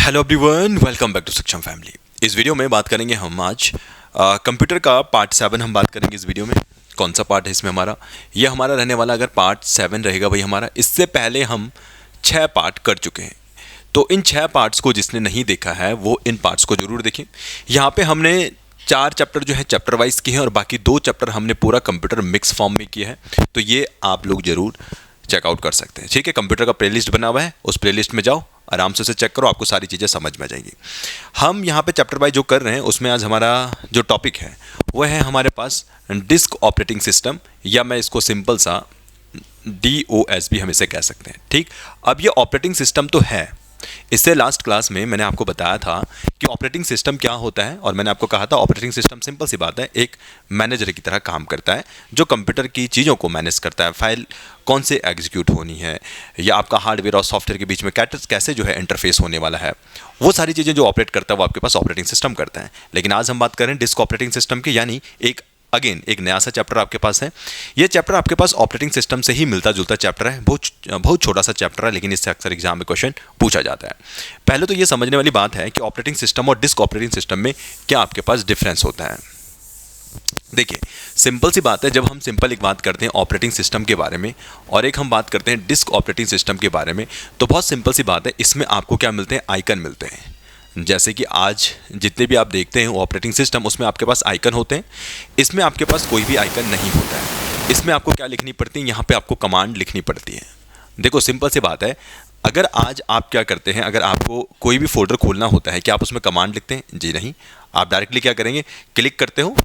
Hello everyone, welcome back to Saksham family. इस video में बात करेंगे हम आज कंप्यूटर का पार्ट 7 हम बात करेंगे इस वीडियो में। कौन सा पार्ट है इसमें हमारा? ये हमारा रहने वाला अगर पार्ट 7 रहेगा भाई हमारा। इससे पहले हम 6 पार्ट कर चुके हैं, तो इन 6 पार्ट्स को जिसने नहीं देखा है वो इन पार्ट्स को जरूर देखें। यहाँ पे हमने 4 चैप्टर जो है चैप्टर वाइज किए हैं और बाकी 2 चैप्टर हमने पूरा कंप्यूटर मिक्स फॉर्म में किया है, तो ये आप लोग जरूर चेकआउट कर सकते हैं। ठीक है, कंप्यूटर का प्लेलिस्ट बना हुआ है, उस प्लेलिस्ट में जाओ, आराम से उसे चेक करो, आपको सारी चीज़ें समझ में आ जाएंगी। हम यहाँ पे चैप्टर वाइज जो कर रहे हैं उसमें आज हमारा जो टॉपिक है वो है हमारे पास डिस्क ऑपरेटिंग सिस्टम, या मैं इसको सिंपल सा DOS भी हम इसे कह सकते हैं। ठीक, अब ये ऑपरेटिंग सिस्टम तो है, इससे लास्ट क्लास में मैंने आपको बताया था कि ऑपरेटिंग सिस्टम क्या होता है, और मैंने आपको कहा था ऑपरेटिंग सिस्टम सिंपल सी बात है, एक मैनेजर की तरह काम करता है जो कंप्यूटर की चीज़ों को मैनेज करता है। फाइल कौन से एग्जीक्यूट होनी है, या आपका हार्डवेयर और सॉफ्टवेयर के बीच में कैसे जो है इंटरफेस होने वाला है, वो सारी चीज़ें जो ऑपरेट करता है वो आपके पास ऑपरेटिंग सिस्टम करता है। लेकिन आज हम बात करें डिस्क ऑपरेटिंग सिस्टम की, यानी एक नया सा चैप्टर आपके पास है। ये चैप्टर आपके पास ऑपरेटिंग सिस्टम से ही मिलता जुलता चैप्टर है, बहुत छोटा सा चैप्टर है, लेकिन इससे अक्सर एग्जाम में क्वेश्चन पूछा जाता है। पहले तो ये समझने वाली बात है कि ऑपरेटिंग सिस्टम और डिस्क ऑपरेटिंग सिस्टम में क्या आपके पास डिफरेंस होता है। देखिए, सिंपल सी बात है, जब हम सिंपल एक बात करते हैं ऑपरेटिंग सिस्टम के बारे में और एक हम बात करते हैं डिस्क ऑपरेटिंग सिस्टम के बारे में, तो बहुत सिंपल सी बात है, इसमें आपको क्या मिलते हैं? आइकन मिलते हैं। जैसे कि आज जितने भी आप देखते हैं ऑपरेटिंग सिस्टम, उसमें आपके पास आइकन होते हैं। इसमें आपके पास कोई भी आइकन नहीं होता है। इसमें आपको क्या लिखनी पड़ती है? यहाँ पे आपको कमांड लिखनी पड़ती है। देखो, सिंपल सी बात है, अगर आज आप क्या करते हैं, अगर आपको कोई भी फोल्डर खोलना होता है, क्या आप उसमें कमांड लिखते हैं? जी नहीं, आप डायरेक्टली क्या करेंगे? क्लिक करते हो,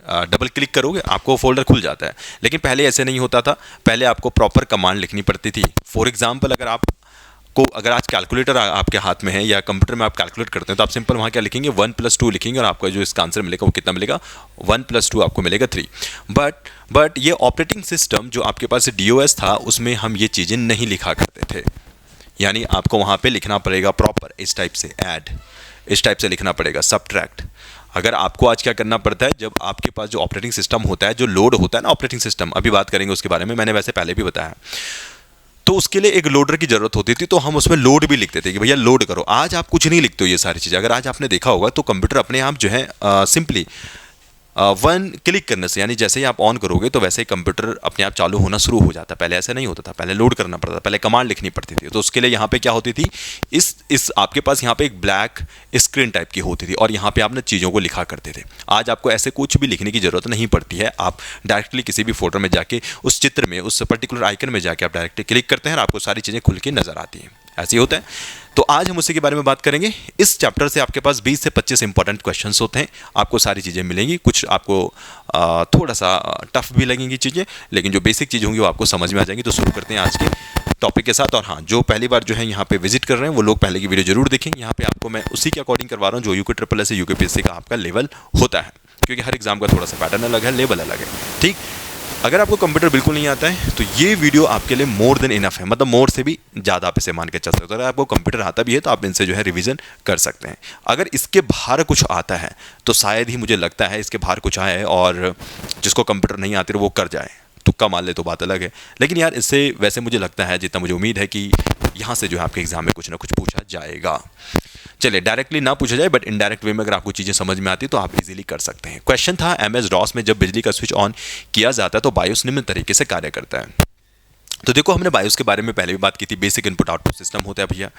डबल क्लिक करोगे, आपको फोल्डर खुल जाता है। लेकिन पहले ऐसे नहीं होता था, पहले आपको प्रॉपर कमांड लिखनी पड़ती थी। फॉर एग्जाम्पल, अगर आज कैलकुलेटर आपके हाथ में है या कंप्यूटर में आप कैलकुलेट करते हैं, तो आप सिंपल वहाँ क्या लिखेंगे? 1+2 लिखेंगे और आपका जो इसका आंसर मिलेगा वो कितना मिलेगा? 1+2 आपको मिलेगा 3। बट ये ऑपरेटिंग सिस्टम जो आपके पास DOS था, उसमें हम ये चीज़ें नहीं लिखा करते थे। यानी आपको वहाँ पे लिखना पड़ेगा प्रॉपर इस टाइप से, ऐड इस टाइप से लिखना पड़ेगा, सब्ट्रैक्ट। अगर आपको आज क्या करना पड़ता है, जब आपके पास जो ऑपरेटिंग सिस्टम होता है, जो लोड होता है ना ऑपरेटिंग सिस्टम, अभी बात करेंगे उसके बारे में, मैंने वैसे पहले भी बताया, तो उसके लिए एक लोडर की जरूरत होती थी, तो हम उसमें लोड भी लिखते थे कि भैया लोड करो। आज आप कुछ नहीं लिखते हो ये सारी चीज़ें। अगर आज आपने देखा होगा तो कंप्यूटर अपने आप जो है सिंपली 1 क्लिक करने से, यानी जैसे ही आप ऑन करोगे तो वैसे ही कंप्यूटर अपने आप चालू होना शुरू हो जाता है। पहले ऐसा नहीं होता था, पहले लोड करना पड़ता था, पहले कमांड लिखनी पड़ती थी। तो उसके लिए यहाँ पे क्या होती थी, इस आपके पास यहाँ पे एक ब्लैक स्क्रीन टाइप की होती थी और यहाँ पे आपने चीज़ों को लिखा करते थे। आज आपको ऐसे कुछ भी लिखने की जरूरत नहीं पड़ती है। आप डायरेक्टली किसी भी फोल्डर में जाके उस चित्र में, उस पर्टिकुलर आइकन में जाके आप डायरेक्टली क्लिक करते हैं और आपको सारी चीज़ें खुल के नजर आती हैं। ऐसे ही होता है। तो आज हम उसी के बारे में बात करेंगे। इस चैप्टर से आपके पास 20 से 25 इंपॉर्टेंट क्वेश्चंस होते हैं, आपको सारी चीज़ें मिलेंगी। कुछ आपको थोड़ा सा टफ भी लगेंगी चीज़ें, लेकिन जो बेसिक चीज़ होंगी वो आपको समझ में आ जाएंगी। तो शुरू करते हैं आज के टॉपिक के साथ। और हाँ, जो पहली बार जो है यहाँ पे विजिट कर रहे हैं वो लोग पहले की वीडियो जरूर देखें। यहाँ पे आपको मैं उसी के अकॉर्डिंग करवा रहा हूँ जो UKSSS से UKPSC का आपका लेवल होता है, क्योंकि हर एग्जाम का थोड़ा सा पैटर्न अलग है, लेवल अलग है। ठीक, अगर आपको कंप्यूटर बिल्कुल नहीं आता है तो ये वीडियो आपके लिए मोर देन इनफ है, मतलब मोर से भी ज़्यादा आप इसे मान के चल सकते हो। अगर आपको कंप्यूटर आता भी है तो आप इनसे जो है रिवीजन कर सकते हैं। अगर इसके बाहर कुछ आता है तो शायद ही मुझे लगता है इसके बाहर कुछ आए और जिसको कंप्यूटर नहीं आती वो कर जाए, तुक्का मान ले तो बात अलग है। लेकिन यार इससे वैसे मुझे लगता है, जितना मुझे उम्मीद है कि यहाँ से जो है आपके एग्जाम में कुछ ना कुछ पूछा जाएगा। चलिए, डायरेक्टली ना पूछा जाए बट इनडायरेक्ट वे में अगर आपको चीज़ें समझ में आती है तो आप इजीली कर सकते हैं। क्वेश्चन था, MS-DOS में जब बिजली का स्विच ऑन किया जाता है तो बायोस निम्न तरीके से कार्य करता है। तो देखो, हमने बायोस के बारे में पहले भी बात की थी। बेसिक इनपुट आउटपुट सिस्टम होता है भैया।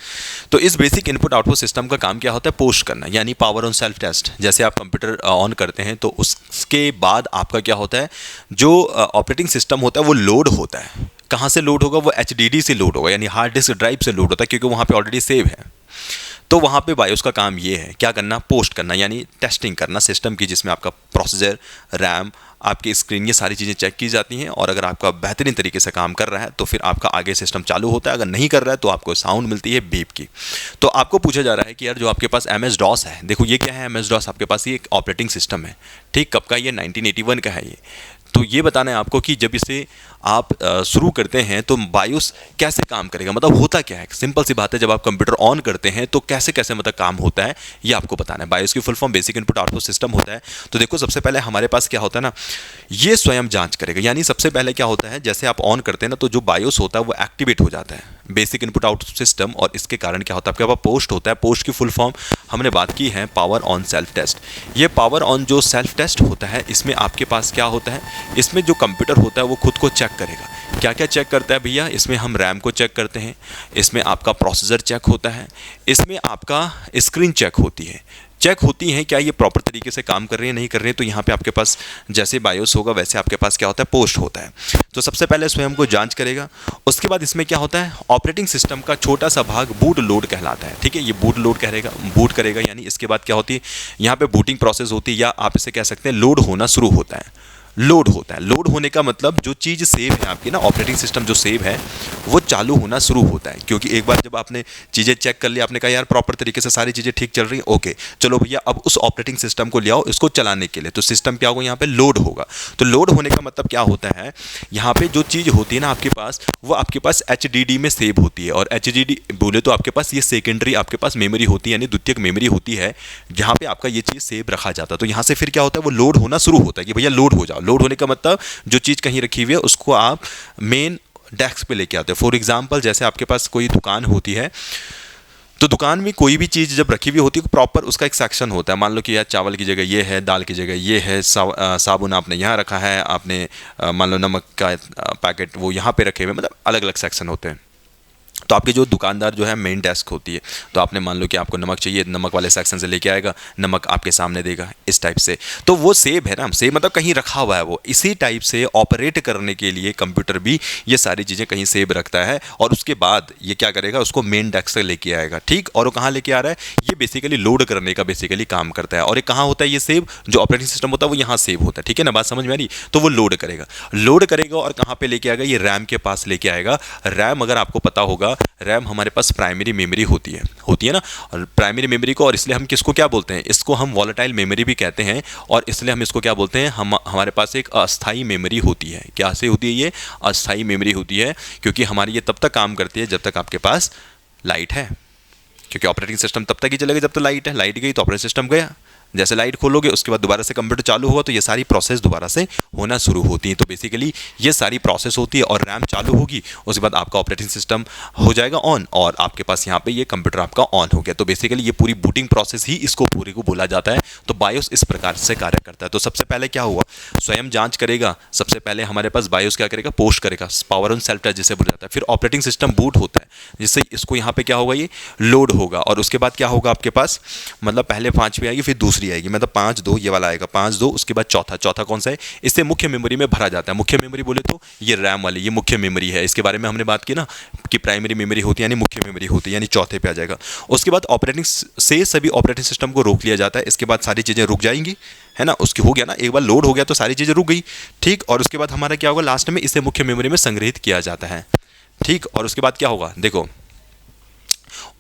तो इस बेसिक इनपुट आउटपुट सिस्टम का काम क्या होता है? पोस्ट करना, यानी पावर ऑन सेल्फ टेस्ट। जैसे आप कंप्यूटर ऑन करते हैं तो उसके बाद आपका क्या होता है, जो ऑपरेटिंग सिस्टम होता है वो लोड होता है। कहाँ से लोड होगा? वो HDD से लोड होगा, यानी हार्ड डिस्क ड्राइव से लोड होता है, क्योंकि वहाँ पे ऑलरेडी सेव है। तो वहाँ पे बायोस का काम ये है, क्या करना? पोस्ट करना, यानी टेस्टिंग करना सिस्टम की, जिसमें आपका प्रोसेसर, रैम, आपकी स्क्रीन, ये सारी चीज़ें चेक की जाती हैं। और अगर आपका बेहतरीन तरीके से काम कर रहा है तो फिर आपका आगे सिस्टम चालू होता है। अगर नहीं कर रहा है तो आपको साउंड मिलती है बीप की। तो आपको पूछा जा रहा है कि यार जो आपके पास MS-DOS है, देखो ये क्या है MS-DOS, आपके पास ये एक ऑपरेटिंग सिस्टम है। ठीक, कब का? ये 1981 का है ये। तो ये बताना है आपको कि जब इसे आप शुरू करते हैं तो बायोस कैसे काम करेगा, मतलब होता क्या है। सिंपल सी बात है, जब आप कंप्यूटर ऑन करते हैं तो कैसे कैसे मतलब काम होता है ये आपको बताना है। बायोस की full form basic input output system होता है। तो देखो, सबसे पहले हमारे पास क्या होता है ना, ये स्वयं जांच करेगा। यानी सबसे पहले क्या होता है, जैसे आप ऑन करते हैं ना तो जो बायोस होता है वो एक्टिवेट हो जाता है। बेसिक इनपुट आउटपुट सिस्टम, और इसके कारण क्या होता है आपके पास पोस्ट होता है। पोस्ट की फुल फॉर्म हमने बात की है पावर ऑन सेल्फ टेस्ट। ये पावर ऑन जो सेल्फ टेस्ट होता है, इसमें आपके पास क्या होता है, इसमें जो कंप्यूटर होता है वो खुद को चेक करेगा। क्या क्या चेक करता है भैया, इसमें हम रैम को चेक करते हैं, इसमें आपका प्रोसेसर चेक होता है, इसमें आपका स्क्रीन चेक होती है, चेक होती हैं क्या ये प्रॉपर तरीके से काम कर रही है नहीं कर रही है। तो यहाँ पे आपके पास जैसे बायोस होगा वैसे आपके पास क्या होता है, पोस्ट होता है। तो सबसे पहले स्वयं को जांच करेगा। उसके बाद इसमें क्या होता है, ऑपरेटिंग सिस्टम का छोटा सा भाग बूट लोड कहलाता है। ठीक है, ये बूट लोड करेगा, बूट करेगा, यानी इसके बाद क्या होती है, यहाँ पे बूटिंग प्रोसेस होती है, या आप इसे कह सकते हैं लोड होना शुरू होता है। लोड होता है, लोड होने का मतलब जो चीज़ सेव है आपकी ना, ऑपरेटिंग सिस्टम जो सेव है वो चालू होना शुरू होता है। क्योंकि एक बार जब आपने चीज़ें चेक कर ली, आपने कहा यार प्रॉपर तरीके से सारी चीज़ें ठीक चल रही हैं, ओके चलो भैया अब उस ऑपरेटिंग सिस्टम को ले आओ इसको चलाने के लिए। तो सिस्टम क्या होगा, यहाँ पे लोड होगा। तो लोड होने का मतलब क्या होता है, यहाँ पे जो चीज़ होती है ना आपके पास, वो आपके पास HDD में सेव होती है। और HDD बोले तो आपके पास ये सेकेंडरी आपके पास मेमोरी होती है, यानी द्वितीयक मेमोरी होती है, जहाँ पे आपका ये चीज़ सेव रखा जाता है। तो यहाँ से फिर क्या होता है, वो लोड होना शुरू होता है कि भैया लोड हो जाओ। लोड होने का मतलब जो चीज़ कहीं रखी हुई है उसको आप मेन डेस्क पे लेके आते हो। फॉर एग्जांपल जैसे आपके पास कोई दुकान होती है, तो दुकान में कोई भी चीज़ जब रखी हुई होती है प्रॉपर उसका एक सेक्शन होता है। मान लो कि यार चावल की जगह ये है, दाल की जगह ये है, साबुन आपने यहाँ रखा है, आपने मान लो नमक का पैकेट वो यहाँ पे रखे हुए, मतलब अलग अलग सेक्शन होते हैं। तो आपके जो दुकानदार जो है मेन डेस्क होती है, तो आपने मान लो कि आपको नमक चाहिए, नमक वाले सेक्शन से लेके आएगा, नमक आपके सामने देगा इस टाइप से। तो वो सेव है ना, सेव मतलब कहीं रखा हुआ है वो। इसी टाइप से ऑपरेट करने के लिए कंप्यूटर भी ये सारी चीज़ें कहीं सेव रखता है, और उसके बाद ये क्या करेगा, उसको मेन डेस्क से लेके आएगा। ठीक, और वो कहाँ लेके आ रहा है, ये बेसिकली लोड करने का बेसिकली काम करता है। और ये कहाँ होता है, ये सेव जो ऑपरेटिंग सिस्टम होता है वो यहाँ सेव होता है। ठीक है ना, बात समझ में आ रही। तो वो लोड करेगा, लोड करेगा और कहाँ पे लेके आएगा, ये रैम के पास लेके आएगा। रैम अगर आपको पता होगा, रैम हमारे पास प्राइमरी मेमोरी होती है ना। और प्राइमरी मेमोरी को, और इसलिए हम किसको क्या बोलते हैं, इसको हम वॉलेटाइल मेमोरी भी कहते हैं। और इसलिए हम इसको क्या बोलते हैं, हमारे पास एक अस्थाई मेमोरी होती है। क्या से होती है, ये अस्थाई मेमोरी होती है, क्योंकि हमारी ये तब तक काम करती है जब तक आपके पास लाइट है। क्योंकि ऑपरेटिंग सिस्टम तब तक ही चलेगा जब तक लाइट है। लाइट गई तो ऑपरेटिंग सिस्टम गया। जैसे लाइट खोलोगे उसके बाद दोबारा से कंप्यूटर चालू होगा, तो ये सारी प्रोसेस दोबारा से होना शुरू होती है। तो बेसिकली ये सारी प्रोसेस होती है, और रैम चालू होगी, उसके बाद आपका ऑपरेटिंग सिस्टम हो जाएगा ऑन, और आपके पास यहाँ पे ये कंप्यूटर आपका ऑन हो गया। तो बेसिकली ये पूरी बूटिंग प्रोसेस ही इसको पूरी को बोला जाता है। तो बायोस इस प्रकार से कार्य करता है। तो सबसे पहले क्या हुआ, स्वयं जांच करेगा। सबसे पहले हमारे पास बायोस क्या करेगा, पोस्ट करेगा, पावर ऑन सेल्फ टेस्ट जिसे बोला जाता है। फिर ऑपरेटिंग सिस्टम बूट होता है, जिससे इसको यहाँ पे क्या होगा, ये लोड होगा। और उसके बाद क्या होगा आपके पास, मतलब पहले 5वीं आएगी फिर दूसरी आएगी, मतलब 5 2 ये वाला आएगा, 5 2, उसके बाद चौथा कौन सा है, इससे मुख्य मेमोरी में भरा जाता है। मुख्य मेमोरी बोले तो ये रैम वाली, ये मुख्य मेमोरी है। इसके बारे में हमने बात की ना कि प्राइमरी मेमोरी होती है यानी मुख्य मेमोरी होती है, यानी चौथे पे आ जाएगा। उसके बाद ऑपरेटिंग से सभी ऑपरेटिंग सिस्टम को रोक लिया जाता है। इसके बाद सारी चीज़ें रुक जाएंगी, है ना। उसकी हो गया ना, एक बार लोड हो गया तो सारी चीज़ें रुक गई। ठीक, और उसके बाद हमारा क्या होगा, लास्ट में इसे मुख्य मेमोरी में संग्रहित किया जाता है। ठीक, और उसके बाद क्या होगा, देखो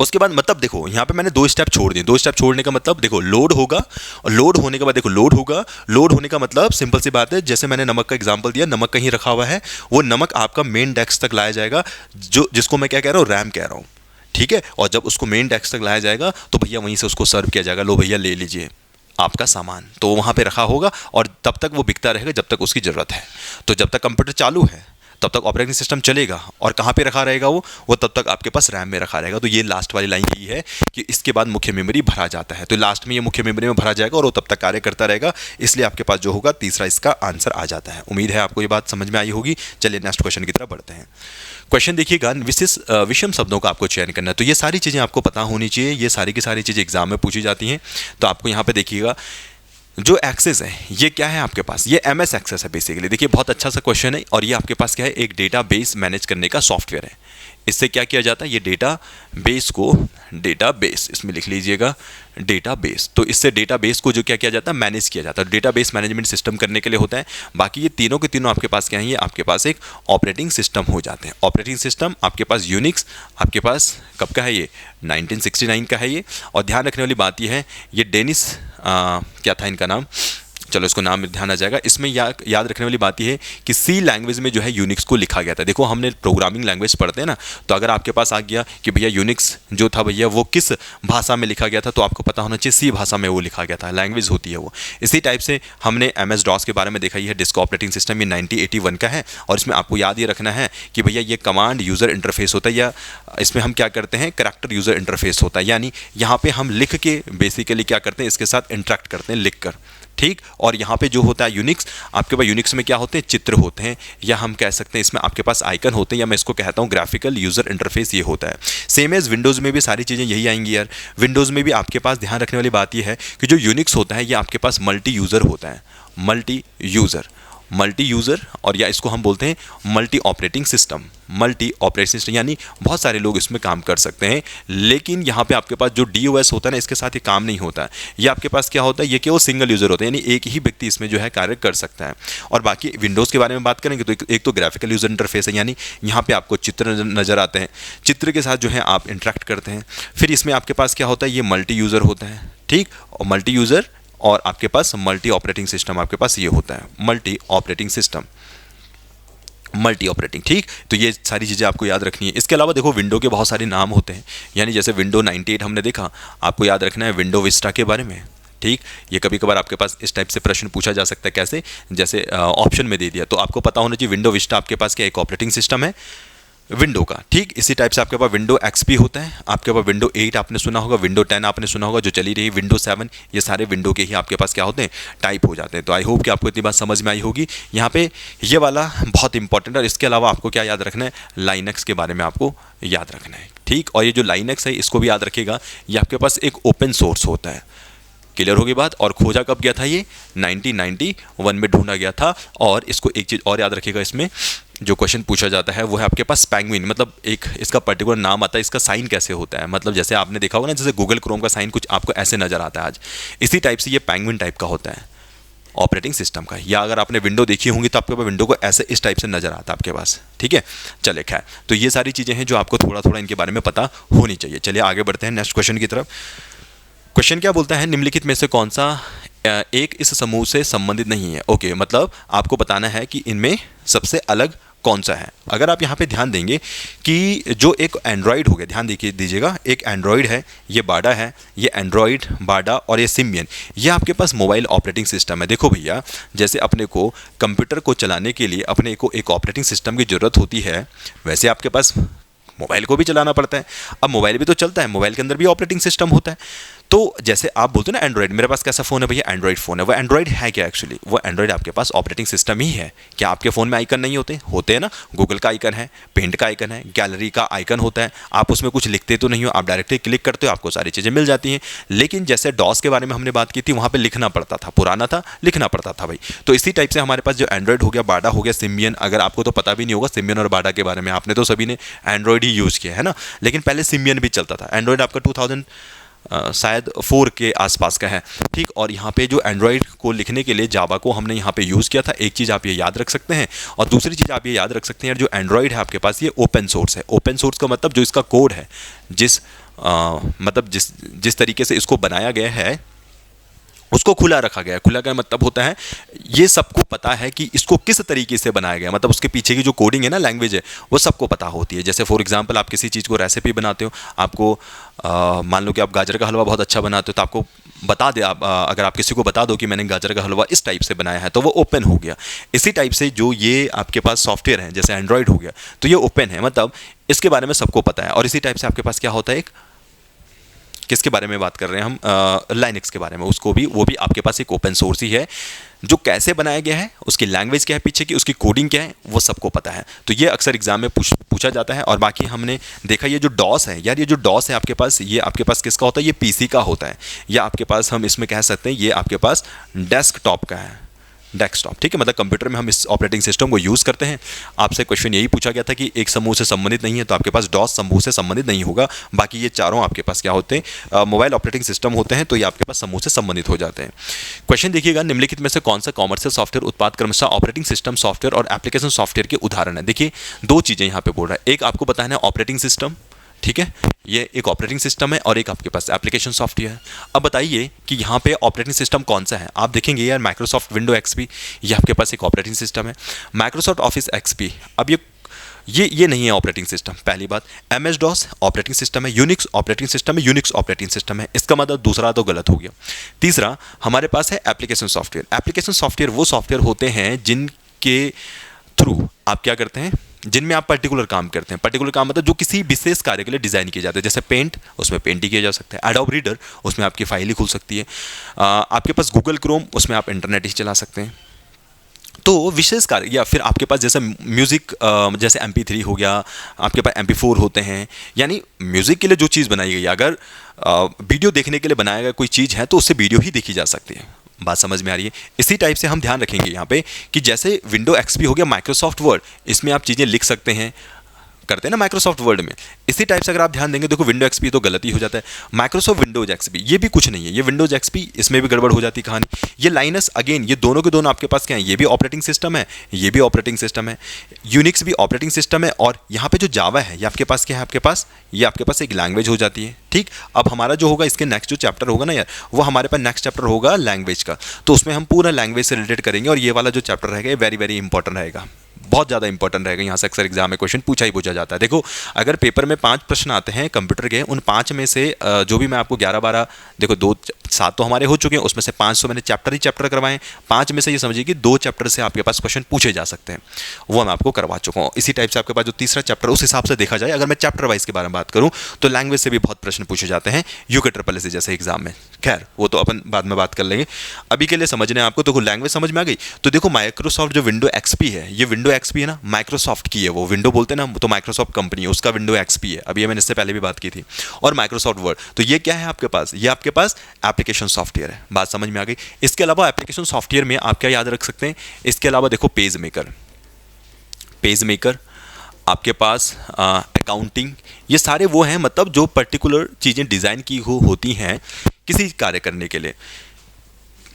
उसके बाद मतलब देखो यहाँ पे मैंने 2 स्टेप छोड़ दिए। 2 स्टेप छोड़ने का मतलब देखो, लोड होगा, और लोड होने के बाद देखो लोड होगा। लोड होने का मतलब सिंपल सी बात है, जैसे मैंने नमक का एग्जांपल दिया, नमक कहीं रखा हुआ है, वो नमक आपका मेन डेस्क तक लाया जाएगा, जो जिसको मैं क्या कह रहा हूँ, रैम कह रहा हूँ। ठीक है, और जब उसको मेन डेस्क तक लाया जाएगा तो भैया वहीं से उसको सर्व किया जाएगा, लो भैया ले लीजिए आपका सामान। तो वहाँ पे रखा होगा, और तब तक वो बिकता रहेगा जब तक उसकी ज़रूरत है। तो जब तक कंप्यूटर चालू है तब तक ऑपरेटिंग सिस्टम चलेगा, और कहाँ पे रखा रहेगा वो तब तक आपके पास रैम में रखा रहेगा। तो ये लास्ट वाली लाइन यही है कि इसके बाद मुख्य मेमोरी भरा जाता है। तो लास्ट में ये मुख्य मेमोरी में भरा जाएगा और वो तब तक कार्य करता रहेगा। इसलिए आपके पास जो होगा तीसरा इसका आंसर आ जाता है। उम्मीद है आपको ये बात समझ में आई होगी। चलिए नेक्स्ट क्वेश्चन की तरफ बढ़ते हैं। क्वेश्चन देखिएगा, विषम शब्दों का आपको चयन करना है। तो ये सारी चीज़ें आपको पता होनी चाहिए, ये सारी की सारी चीज़ें एग्जाम में पूछी जाती हैं। तो आपको यहाँ पे देखिएगा, जो एक्सेस है ये क्या है आपके पास, ये MS एक्सेस है बेसिकली। देखिए बहुत अच्छा सा क्वेश्चन है, और ये आपके पास क्या है, एक डेटाबेस मैनेज करने का सॉफ्टवेयर है। इससे क्या किया जाता है, ये डेटाबेस को, डेटाबेस इसमें लिख लीजिएगा, डेटाबेस। तो इससे डेटाबेस को जो क्या किया जाता है, मैनेज किया जाता है। डेटाबेस मैनेजमेंट सिस्टम करने के लिए होता है। बाकी ये तीनों के तीनों आपके पास क्या है, ये आपके पास एक ऑपरेटिंग सिस्टम हो जाते हैं। ऑपरेटिंग सिस्टम आपके पास यूनिक्स, आपके पास कब का है, ये 1969 का है ये। और ध्यान रखने वाली बात ये है, ये डेनिस क्या था इनका नाम, चलो इसको नाम ध्यान आ जाएगा। इसमें याद रखने वाली बात यह है कि सी लैंग्वेज में जो है यूनिक्स को लिखा गया था। देखो हमने प्रोग्रामिंग लैंग्वेज पढ़ते हैं ना, तो अगर आपके पास आ गया कि भैया यूनिक्स जो था भैया वो किस भाषा में लिखा गया था, तो आपको पता होना चाहिए सी भाषा में वो लिखा गया था, लैंग्वेज होती है वो। इसी टाइप से हमने MS DOS के बारे में देखा, है डिस्क ऑपरेटिंग सिस्टम, ये 1981 का है। और इसमें आपको याद ये रखना है कि भैया ये कमांड यूज़र इंटरफेस होता है, या इसमें हम क्या करते हैं करैक्टर यूज़र इंटरफेस होता है, यानी यहाँ पे हम लिख के बेसिकली क्या करते हैं इसके साथ इंटरेक्ट करते हैं लिख कर, ठीक। और यहाँ पे जो होता है यूनिक्स, आपके पास यूनिक्स में क्या होते हैं चित्र होते हैं, या हम कह सकते हैं इसमें आपके पास आइकन होते हैं, या मैं इसको कहता हूँ ग्राफिकल यूज़र इंटरफेस ये होता है। सेम एज विंडोज़ में भी सारी चीज़ें यही आएंगी यार। विंडोज़ में भी आपके पास ध्यान रखने वाली बात ये है कि जो यूनिक्स होता है ये आपके पास मल्टी यूज़र होता है, मल्टी यूज़र, और या इसको हम बोलते हैं मल्टी ऑपरेटिंग सिस्टम, यानी बहुत सारे लोग इसमें काम कर सकते हैं। लेकिन यहाँ पे आपके पास जो DOS होता है ना, इसके साथ ये काम नहीं होता है। ये आपके पास क्या होता है, ये केवल सिंगल यूज़र होता है, यानी एक ही व्यक्ति इसमें जो है कार्य कर सकता है। और बाकी विंडोज़ के बारे में बात करेंगे तो एक तो ग्राफिकल यूज़र इंटरफेस है, यानी यहाँ पे आपको चित्र नज़र आते हैं, चित्र के साथ जो है आप इंटरेक्ट करते हैं। फिर इसमें आपके पास क्या होता है, ये मल्टी यूज़र होता है, ठीक। और मल्टी यूज़र और आपके पास मल्टी ऑपरेटिंग सिस्टम आपके पास ये होता है, मल्टी ऑपरेटिंग, ठीक। तो ये सारी चीज़ें आपको याद रखनी है। इसके अलावा देखो विंडो के बहुत सारे नाम होते हैं, यानी जैसे विंडो 98 हमने देखा, आपको याद रखना है विंडो विस्टा के बारे में, ठीक। ये कभी कभार आपके पास इस टाइप से प्रश्न पूछा जा सकता है, कैसे, जैसे ऑप्शन में दे दिया, तो आपको पता होना चाहिए विंडो विस्टा आपके पास क्या एक ऑपरेटिंग सिस्टम है विंडो का, ठीक। इसी टाइप से आपके पास विंडो XP होता है, आपके पास विंडो 8 आपने सुना होगा, विंडो 10 आपने सुना होगा जो चली रही, विंडो 7, ये सारे विंडो के ही आपके पास क्या होते हैं टाइप हो जाते हैं। तो आई होप कि आपको इतनी बात समझ में आई होगी। यहाँ पे ये वाला बहुत इंपॉर्टेंट है। और इसके अलावा आपको क्या याद रखना है, लाइनक्स के बारे में आपको याद रखना है, ठीक। और ये जो लाइनक्स है इसको भी याद रखिएगा, ये आपके पास एक ओपन सोर्स होता है। क्लियर होगी बात। और खोजा कब गया था, ये 1991 में ढूंढा गया था। और इसको एक चीज़ और याद रखिएगा, इसमें जो क्वेश्चन पूछा जाता है वो है आपके पास पेंगुइन, मतलब एक इसका पर्टिकुलर नाम आता है, इसका साइन कैसे होता है, मतलब जैसे आपने देखा होगा ना, जैसे गूगल क्रोम का साइन कुछ आपको ऐसे नज़र आता है आज, इसी टाइप से ये पेंगुइन टाइप का होता है ऑपरेटिंग सिस्टम का। या अगर आपने विंडो देखी होंगी तो आपके पास विंडो को ऐसे इस टाइप से नज़र आता है आपके पास, ठीक है। चलिए खैर, तो ये सारी चीज़ें हैं जो आपको थोड़ा थोड़ा इनके बारे में पता होनी चाहिए। चलिए आगे बढ़ते हैं नेक्स्ट क्वेश्चन की तरफ। क्वेश्चन क्या बोलता है, निम्नलिखित में से कौन सा एक इस समूह से संबंधित नहीं है। ओके, मतलब आपको बताना है कि इनमें सबसे अलग कौन सा है। अगर आप यहाँ पे ध्यान देंगे कि जो एक एंड्रॉयड हो गया, ध्यान दीजिएगा, एक एंड्रॉयड है, ये बाडा है, ये एंड्रॉयड बाडा और ये सिम्बियन, ये आपके पास मोबाइल ऑपरेटिंग सिस्टम है। देखो भैया, जैसे अपने को कंप्यूटर को चलाने के लिए अपने को एक ऑपरेटिंग सिस्टम की ज़रूरत होती है, वैसे आपके पास मोबाइल को भी चलाना पड़ता है। अब मोबाइल भी तो चलता है, मोबाइल के अंदर भी ऑपरेटिंग सिस्टम होता है। तो जैसे आप बोलते हो ना एंड्रॉइड, मेरे पास कैसा फ़ोन है भैया, एंड्रॉइड फ़ोन है। वो एंड्रॉइड है क्या एक्चुअली, वो एंड्रॉइड आपके पास ऑपरेटिंग सिस्टम ही है। क्या आपके फ़ोन में आइकन नहीं होते हैं ना, गूगल का आइकन है, पेंट का आइकन है, गैलरी का आइकन होता है। आप उसमें कुछ लिखते तो नहीं हो, आप डायरेक्टली क्लिक करते हो, आपको सारी चीज़ें मिल जाती हैं। लेकिन जैसे डॉस के बारे में हमने बात की थी, वहाँ पर लिखना पड़ता था, पुराना था, लिखना पड़ता था भाई। तो इसी टाइप से हमारे पास जो एंड्रॉइड हो गया, बाडा हो गया, सिम्बियन, अगर आपको तो पता भी नहीं होगा सिम्बियन और बाडा के बारे में, आपने तो सभी ने एंड्रॉइड ही यूज़ किया है ना, लेकिन पहले सिम्बियन भी चलता था। एंड्रॉइड आपका 2000 शायद 4 के आसपास का है, ठीक। और यहाँ पे जो एंड्रॉइड को लिखने के लिए जावा को हमने यहाँ पे यूज़ किया था। एक चीज़ आप ये याद रख सकते हैं, और दूसरी चीज़ आप ये याद रख सकते हैं, जो एंड्रॉइड है आपके पास ये ओपन सोर्स है। ओपन सोर्स का मतलब जो इसका कोड है, जिस तरीके से इसको बनाया गया है उसको खुला रखा गया है। खुला का मतलब होता है ये सबको पता है कि इसको किस तरीके से बनाया गया, मतलब उसके पीछे की जो कोडिंग है ना, लैंग्वेज है, वो सबको पता होती है। जैसे फॉर एग्जांपल आप किसी चीज़ को रेसिपी बनाते हो, आपको मान लो कि आप गाजर का हलवा बहुत अच्छा बनाते हो, तो आपको बता दे, अगर आप किसी को बता दो कि मैंने गाजर का हलवा इस टाइप से बनाया है, तो वो ओपन हो गया। इसी टाइप से जो ये आपके पास सॉफ्टवेयर है, जैसे एंड्रॉइड हो गया, तो ये ओपन है, मतलब इसके बारे में सबको पता है। और इसी टाइप से आपके पास क्या होता है, एक किसके बारे में बात कर रहे हैं हम, लाइनक्स के बारे में, वो भी आपके पास एक ओपन सोर्स ही है। जो कैसे बनाया गया है, उसकी लैंग्वेज क्या है पीछे की, उसकी कोडिंग क्या है, वो सबको पता है। तो ये अक्सर एग्जाम में पूछा जाता है। और बाकी हमने देखा ये जो डॉस है यार, ये जो डॉस है आपके पास, ये आपके पास किसका होता है, ये पीसी का होता है, या आपके पास हम इसमें कह सकते हैं ये आपके पास डेस्कटॉप का है, डेस्कटॉप, ठीक है। मतलब कंप्यूटर में हम इस ऑपरेटिंग सिस्टम को यूज़ करते हैं। आपसे क्वेश्चन यही पूछा गया था कि एक समूह से संबंधित नहीं है, तो आपके पास डॉस समूह से संबंधित नहीं होगा। बाकी ये चारों आपके पास क्या होते हैं, मोबाइल ऑपरेटिंग सिस्टम होते हैं, तो ये आपके पास समूह से संबंधित हो जाते हैं। क्वेश्चन देखिएगा, निम्नलिखित में से कौन सा कॉमर्शियल सॉफ्टवेयर उत्पाद क्रमशः ऑपरेटिंग सिस्टम सॉफ्टवेयर और एप्लीकेशन सॉफ्टवेयर के उदाहरण है। देखिए दो चीज़ें यहाँ पे बोल रहा है, एक आपको बताना है ऑपरेटिंग सिस्टम, ठीक है, ये एक ऑपरेटिंग सिस्टम है और एक आपके पास एप्लीकेशन सॉफ्टवेयर है। अब बताइए कि यहाँ पे ऑपरेटिंग सिस्टम कौन सा है। आप देखेंगे यार माइक्रोसॉफ्ट विंडो एक्सपी, ये आपके पास एक ऑपरेटिंग सिस्टम है। माइक्रोसॉफ्ट ऑफिस एक्सपी, अब ये नहीं है ऑपरेटिंग सिस्टम, पहली बात। एमएस डॉस ऑपरेटिंग सिस्टम है, यूनिक्स ऑपरेटिंग सिस्टम है, यूनिक्स ऑपरेटिंग सिस्टम है, इसका मतलब दूसरा तो गलत हो गया। तीसरा हमारे पास है एप्लीकेशन सॉफ्टवेयर। एप्लीकेशन सॉफ्टवेयर वो सॉफ्टवेयर होते हैं जिनके थ्रू आप क्या करते हैं, जिनमें आप पर्टिकुलर काम करते हैं। पर्टिकुलर काम मतलब जो किसी विशेष कार्य के लिए डिज़ाइन किए जाते हैं, जैसे पेंट, उसमें पेंट ही किया जा सकता है। एडोब रीडर, उसमें आपकी फाइल ही खुल सकती है। आपके पास गूगल क्रोम, उसमें आप इंटरनेट ही चला सकते हैं। तो विशेष कार्य, या फिर आपके पास जैसे म्यूज़िक, जैसे MP3 हो गया, आपके पास MP4 होते हैं, यानी म्यूज़िक के लिए जो चीज़ बनाई गई है, अगर वीडियो देखने के लिए बनाया गया कोई चीज़ है तो उससे वीडियो ही देखी जा सकती है। बात समझ में आ रही है। इसी टाइप से हम ध्यान रखेंगे यहाँ पे कि जैसे विंडो एक्सपी हो गया, माइक्रोसॉफ्ट वर्ड, इसमें आप चीज़ें लिख सकते हैं, करते हैं ना माइक्रोसॉफ्ट वर्ड में। इसी टाइप से अगर आप ध्यान देंगे, देखो विंडो एक्सपी तो गलती हो जाता है। माइक्रोसॉफ्ट विंडोज एक्सपी ये भी कुछ नहीं है, ये विंडोज एक्सपी, इसमें भी गड़बड़ हो जाती है कहानी। ये लाइनस, अगेन ये दोनों के दोनों आपके पास क्या है, ये भी ऑपरेटिंग सिस्टम है, ये भी ऑपरेटिंग सिस्टम है। यूनिक्स भी ऑपरेटिंग सिस्टम है, और यहाँ पे जो जावा है ये आपके पास क्या है, आपके पास ये आपके पास एक लैंग्वेज हो जाती है। ठीक, अब हमारा जो होगा इसके नेक्स्ट जो चैप्टर होगा ना यार, वो हमारे पास नेक्स्ट चैप्टर होगा लैंग्वेज का, तो उसमें हम पूरा लैंग्वेज से रिलेटेड करेंगे। और ये वाला जो चैप्टर रहेगा ये वेरी वेरी इंपॉर्टेंट रहेगा, बहुत ज़्यादा इंपॉर्टेंट रहेगा। यहाँ से अक्सर एग्जाम में क्वेश्चन पूछा ही पूछा जाता है। देखो अगर पेपर में 5 प्रश्न आते हैं कंप्यूटर के, उन 5 में से जो भी मैं आपको 11-12, देखो 2-7 तो हमारे हो चुके हैं, उसमें से 5 तो मैंने चैप्टर करवाएं। 5 में से ये समझिए कि 2 चैप्टर से आपके पास क्वेश्चन पूछे जा सकते हैं, वो मैं आपको करवा चुका हूँ। इसी टाइप से आपके पास जो तीसरा चैप्टर, उस हिसाब से देखा जाए, अगर मैं चैप्टर वाइज के बारे में बात करूँ तो लैंग्वेज से भी बहुत प्रश्न पूछे जाते हैं UKSSC जैसे एग्जाम में। खैर वो तो अपन बाद में बात कर लेंगे, अभी के लिए समझने आपको। तो लैंग्वेज समझ में आ गई। तो देखो माइक्रोसॉफ्ट जो विंडो एक्सपी है, ये विंडो एक्सपी है ना, माइक्रोसॉफ्ट की है, वो विंडो बोलते हैं ना, तो माइक्रोसॉफ्ट कंपनी है, उसका विंडो एक्सपी है। अभी मैंने इससे पहले भी बात की थी। और माइक्रोसॉफ्ट वर्ड, तो ये क्या है आपके पास, ये आपके पास एप्लीकेशन सॉफ्टवेयर है। बात समझ में आ गई। इसके अलावा एप्लीकेशन सॉफ्टवेयर में आप क्या याद रख सकते हैं, इसके अलावा देखो पेज मेकर आपके पास, अकाउंटिंग, ये सारे वो हैं मतलब जो पर्टिकुलर चीज़ें डिज़ाइन की होती हैं किसी कार्य करने के लिए।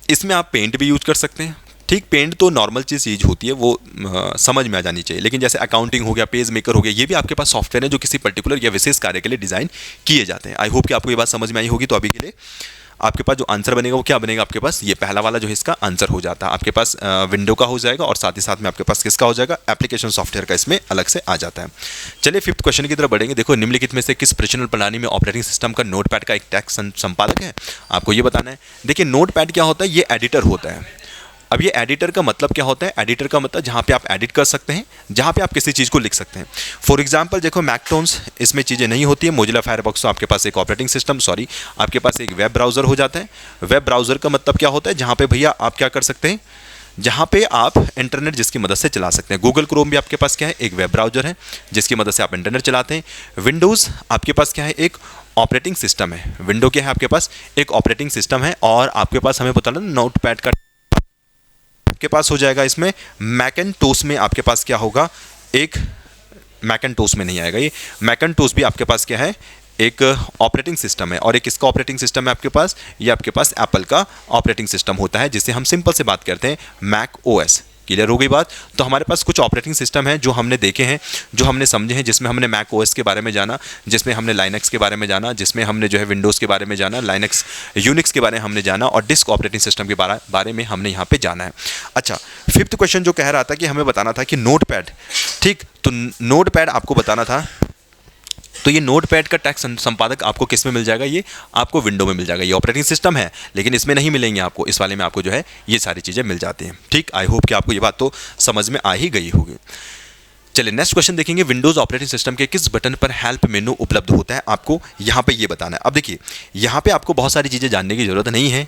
इसमें आप पेंट भी यूज कर सकते हैं। ठीक, पेंट तो नॉर्मल चीज़ होती है, वो समझ में आ जानी चाहिए। लेकिन जैसे अकाउंटिंग हो गया, पेज मेकर हो गया, ये भी आपके पास सॉफ्टवेयर है जो किसी पर्टिकुलर या विशेष कार्य के लिए डिज़ाइन किए जाते हैं। आई होप कि आपको ये बात समझ में आई होगी। तो अभी के लिए आपके पास जो आंसर बनेगा वो क्या बनेगा, आपके पास ये पहला वाला जो है इसका आंसर हो जाता है। आपके पास विंडो का हो जाएगा, और साथ ही साथ में आपके पास किसका हो जाएगा, एप्लीकेशन सॉफ्टवेयर का इसमें अलग से आ जाता है। चलिए 5th क्वेश्चन की तरफ बढ़ेंगे। देखो निम्नलिखित में से किस प्रचलन प्रणाली में ऑपरेटिंग सिस्टम का नोटपैड का एक टेक्स्ट संपादक है, आपको ये बताना है। देखिए नोटपैड क्या होता है, ये एडिटर होता है। अब ये एडिटर का मतलब क्या होता है, एडिटर का मतलब जहाँ पे आप एडिट कर सकते हैं, जहाँ पे आप किसी चीज़ को लिख सकते हैं। फॉर एग्जांपल देखो मैकटोन्स, इसमें चीज़ें नहीं होती है। मोजिला फायरफॉक्स तो आपके पास एक ऑपरेटिंग सिस्टम, आपके पास एक वेब ब्राउज़र हो जाता है। वेब ब्राउज़र का मतलब क्या होता है, जहाँ पे भैया आप क्या कर सकते हैं, जहाँ पे आप इंटरनेट जिसकी मदद से चला सकते हैं। गूगल क्रोम भी आपके पास क्या है, एक वेब ब्राउज़र है जिसकी मदद से आप इंटरनेट चलाते हैं। विंडोज़ आपके पास क्या है, एक ऑपरेटिंग सिस्टम है। विंडो क्या है आपके पास, एक ऑपरेटिंग सिस्टम है। और आपके पास हमें बताना नोटपैड का आपके पास हो जाएगा इसमें मैकिन्टोश में आपके पास क्या होगा, एक मैकिन्टोश में नहीं आएगा, ये मैकिन्टोश भी आपके पास क्या है, एक ऑपरेटिंग सिस्टम है। और एक किसका ऑपरेटिंग सिस्टम है आपके पास, ये आपके पास एप्पल का ऑपरेटिंग सिस्टम होता है, जिसे हम सिंपल से बात करते हैं मैक OS। क्लियर हो गई बात। तो हमारे पास कुछ ऑपरेटिंग सिस्टम है जो हमने देखे हैं, जो हमने समझे हैं, जिसमें हमने मैक OS के बारे में जाना, जिसमें हमने लाइनक्स के बारे में जाना, जिसमें हमने जो है विंडोज़ के बारे में जाना, लाइनक्स यूनिक्स के बारे में हमने जाना, और डिस्क ऑपरेटिंग सिस्टम के बारे में हमने यहाँ पे जाना है। अच्छा 5th क्वेश्चन जो कह रहा था कि हमें बताना था कि नोटपैड, ठीक, तो नोटपैड आपको बताना था। तो ये नोटपैड का टेक्स्ट संपादक आपको किस में मिल जाएगा, ये आपको विंडो में मिल जाएगा। ये ऑपरेटिंग सिस्टम है लेकिन इसमें नहीं मिलेंगे आपको, इस वाले में आपको जो है ये सारी चीज़ें मिल जाती हैं। ठीक, आई होप कि आपको ये बात तो समझ में आ ही गई होगी। चलिए नेक्स्ट क्वेश्चन देखेंगे। विंडोज़ ऑपरेटिंग सिस्टम के किस बटन पर हेल्प मेनू उपलब्ध होता है, आपको यहाँ पे ये बताना है। अब देखिए यहाँ पे आपको बहुत सारी चीज़ें जानने की ज़रूरत नहीं है,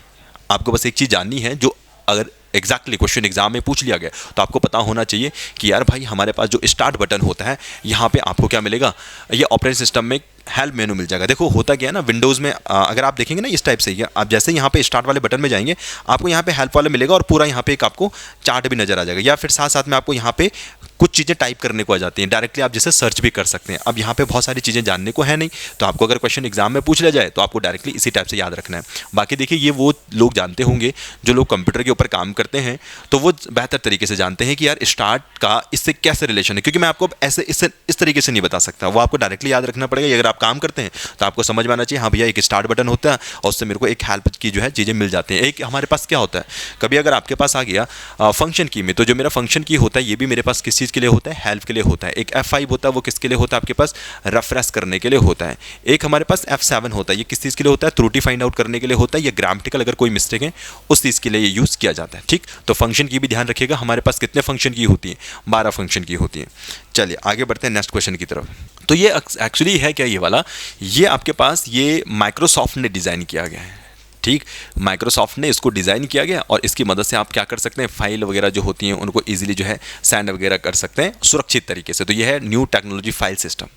आपको बस एक चीज़ जाननी है, जो अगर एग्जैक्टली क्वेश्चन एग्जाम में पूछ लिया गया तो आपको पता होना चाहिए कि यार भाई हमारे पास जो स्टार्ट बटन होता है, यहाँ पे आपको क्या मिलेगा, ये ऑपरेटिंग सिस्टम में हेल्प मेनू मिल जाएगा। देखो होता क्या है ना, विंडोज़ में अगर आप देखेंगे ना इस टाइप से, आप जैसे यहाँ पे स्टार्ट वाले बटन में जाएंगे, आपको यहाँ पे हेल्प वाला मिलेगा, और पूरा यहाँ पे एक आपको चार्ट भी नजर आ जाएगा, या फिर साथ साथ में आपको यहाँ पे कुछ चीज़ें टाइप करने को आ जाती हैं, डायरेक्टली आप जैसे सर्च भी कर सकते हैं। अब यहाँ पे बहुत सारी चीज़ें जानने को है नहीं, तो आपको अगर क्वेश्चन एग्जाम में पूछ लिया जाए तो आपको डायरेक्टली इसी टाइप से याद रखना है। बाकी देखिए ये वो लोग जानते होंगे जो लोग कंप्यूटर के ऊपर काम करते हैं, तो वो बेहतर तरीके से जानते हैं कि यार स्टार्ट का इससे कैसे रिलेशन है, क्योंकि मैं आपको ऐसे इस तरीके से नहीं बता सकता, वो आपको डायरेक्टली याद रखना पड़ेगा। अगर आप काम करते हैं तो आपको समझ में आना चाहिए, हाँ भैया एक स्टार्ट बटन होता है और उससे मेरे को एक हेल्प की जो है चीज़ें मिल जाती हैं। एक हमारे पास क्या होता है, कभी अगर आपके पास आ गया फंक्शन की में, तो जो मेरा फंक्शन की होता है ये भी मेरे पास किस चीज़ के लिए होता है, हेल्प के लिए होता है। एक F5 होता है वो किसके लिए होता है, आपके पास रेफरेंस करने के लिए होता है। एक हमारे पास F7 होता है, ये किस चीज़ के लिए होता है, त्रुटि फाइंड आउट करने के लिए होता है, या ग्रामेटिकल अगर कोई मिस्टेक है उस चीज़ के लिए ये यूज़ किया जाता है। ठीक, तो फंक्शन की भी ध्यान रखिएगा, हमारे पास कितने फंक्शन की होती है, 12 फंक्शन की होती है। चलिए आगे बढ़ते हैं नेक्स्ट क्वेश्चन की तरफ। तो ये एक्चुअली है क्या, ये वाला ये आपके पास ये माइक्रोसॉफ्ट ने डिज़ाइन किया गया है। ठीक, माइक्रोसॉफ्ट ने इसको डिज़ाइन किया गया और इसकी मदद से आप क्या कर सकते हैं, फाइल वगैरह जो होती हैं उनको इजीली जो है सेंड वगैरह कर सकते हैं सुरक्षित तरीके से। तो ये है न्यू टेक्नोलॉजी फाइल सिस्टम।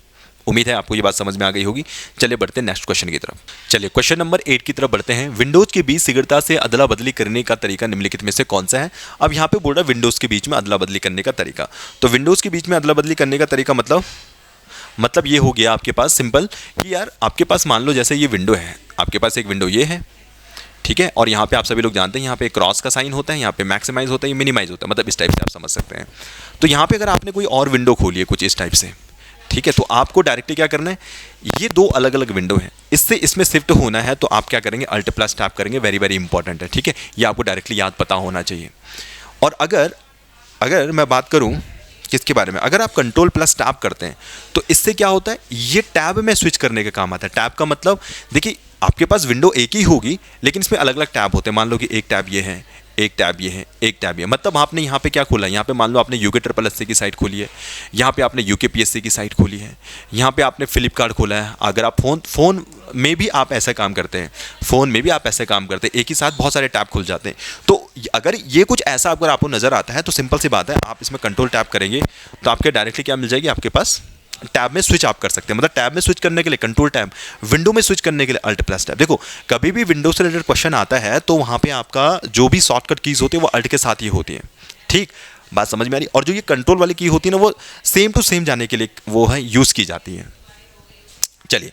उम्मीद है आपको ये बात समझ में आ गई होगी। चलिए बढ़ते हैं नेक्स्ट क्वेश्चन की तरफ। चलिए क्वेश्चन नंबर 8 की तरफ बढ़ते हैं। विंडोज़ के बीच शीघ्रता से अदला बदली करने का तरीका निम्नलिखित में से कौन सा है। अब यहाँ पे बोल रहा है विंडोज़ के बीच में अदला बदली करने का तरीका। तो विंडोज़ के बीच में अदला बदली करने का तरीका मतलब ये हो गया आपके पास सिंपल कि यार आपके पास मान लो जैसे ये विंडो है, आपके पास एक विंडो ये है, ठीक है, और यहाँ पे आप सभी लोग जानते हैं यहाँ पे क्रॉस का साइन होता है, यहाँ पे मैक्सिमाइज होता है, ये मिनिमाइज होता है, मतलब इस टाइप से आप समझ सकते हैं। तो यहाँ पे अगर आपने कोई और विंडो खोली है कुछ इस टाइप से, ठीक है, तो आपको डायरेक्टली क्या करना है, ये दो अलग अलग विंडो हैं, इससे इसमें शिफ्ट होना है तो आप क्या करेंगे, अल्ट प्लस टैप करेंगे। वेरी वेरी इंपॉर्टेंट है, ठीक है, ये आपको डायरेक्टली याद पता होना चाहिए। और अगर मैं बात करूँ किसके बारे में, अगर आप कंट्रोल प्लस टैब करते हैं तो इससे क्या होता है, ये टैब में स्विच करने का काम आता है। टैब का मतलब देखिए आपके पास विंडो एक ही होगी लेकिन इसमें अलग अलग टैब होते हैं। मान लो कि एक टैब ये है, एक टैब ये है, एक टैब ये, मतलब आपने यहाँ पे क्या खोला है, यहाँ पे मान लो आपने यूके ट्रिपल एस की साइट खोली है, यहाँ पे आपने यूके पीएससी की साइट खोली है, यहाँ पे आपने फ्लिपकार्ट खोला है। अगर आप फोन में भी आप ऐसा काम करते हैं, फ़ोन में भी आप ऐसे काम करते हैं, एक ही साथ बहुत सारे टैब खुल जाते हैं। तो अगर ये कुछ ऐसा अगर आपको नज़र आता है तो सिंपल सी बात है, आप इसमें कंट्रोल टैब करेंगे तो आपके डायरेक्टली क्या मिल जाएगी, आपके पास टैब में स्विच आप कर सकते हैं। मतलब टैब में स्विच करने के लिए कंट्रोल टैब, विंडो में स्विच करने के लिए अल्ट प्लस टैब। देखो कभी भी विंडो से रिलेटेड क्वेश्चन आता है तो वहाँ पे आपका जो भी शॉर्टकट कीज होती है वो अल्ट के साथ ही होती है। ठीक, बात समझ में आ रही। और जो ये कंट्रोल वाली की होती है ना वो सेम टू सेम जाने के लिए वो है यूज़ की जाती है। चलिए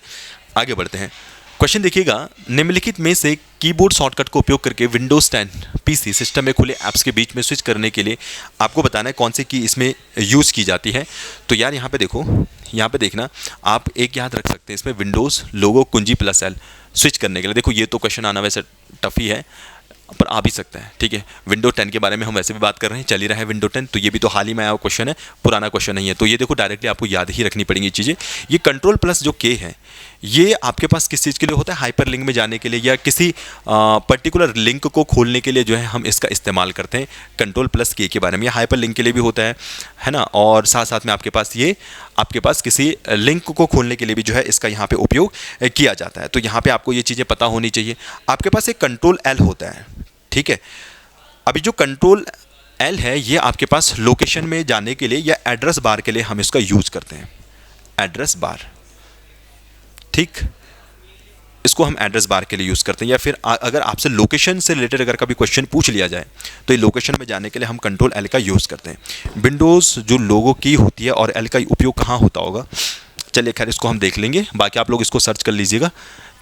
आगे बढ़ते हैं। क्वेश्चन देखिएगा, निम्नलिखित में से कीबोर्ड शॉर्टकट का उपयोग करके विंडोज 10 पीसी सिस्टम में खुले ऐप्स के बीच में स्विच करने के लिए आपको बताना है कौन सी की इसमें यूज़ की जाती है। तो यार यहाँ पे देखो, यहाँ पे देखना, आप एक याद रख सकते हैं इसमें विंडोज़ लोगो कुंजी प्लस एल स्विच करने के लिए। देखो ये तो क्वेश्चन आना वैसे टफ ही है पर आ भी सकता है, ठीक है। विंडो 10 के बारे में हम वैसे भी बात कर रहे हैं, चल ही रहा है विंडो 10, तो ये भी तो हाल ही में आया क्वेश्चन है, पुराना क्वेश्चन नहीं है। तो ये देखो डायरेक्टली आपको याद ही रखनी पड़ेंगी चीज़ें। ये कंट्रोल प्लस जो के है ये आपके पास किस चीज़ के लिए होता है, हाइपर लिंक में जाने के लिए या किसी पर्टिकुलर लिंक को खोलने के लिए जो है हम इसका इस्तेमाल करते हैं। कंट्रोल प्लस के बारे में, ये हाइपर लिंक के लिए भी होता है ना, और साथ साथ में आपके पास किसी लिंक को खोलने के लिए भी जो है इसका यहाँ पे उपयोग किया जाता है। तो यहाँ पे आपको ये चीज़ें पता होनी चाहिए। आपके पास एक कंट्रोल एल होता है, ठीक है। अभी जो कंट्रोल एल है ये आपके पास लोकेशन में जाने के लिए या एड्रेस बार के लिए हम इसका यूज़ करते हैं, एड्रेस बार, ठीक, इसको हम एड्रेस बार के लिए यूज़ करते हैं। या फिर अगर आपसे लोकेशन से रिलेटेड अगर कभी क्वेश्चन पूछ लिया जाए तो ये लोकेशन में जाने के लिए हम कंट्रोल एल का यूज़ करते हैं। विंडोज़ जो लोगो की होती है और एल का उपयोग कहाँ होता होगा, चलिए खैर इसको हम देख लेंगे, बाकी आप लोग इसको सर्च कर लीजिएगा,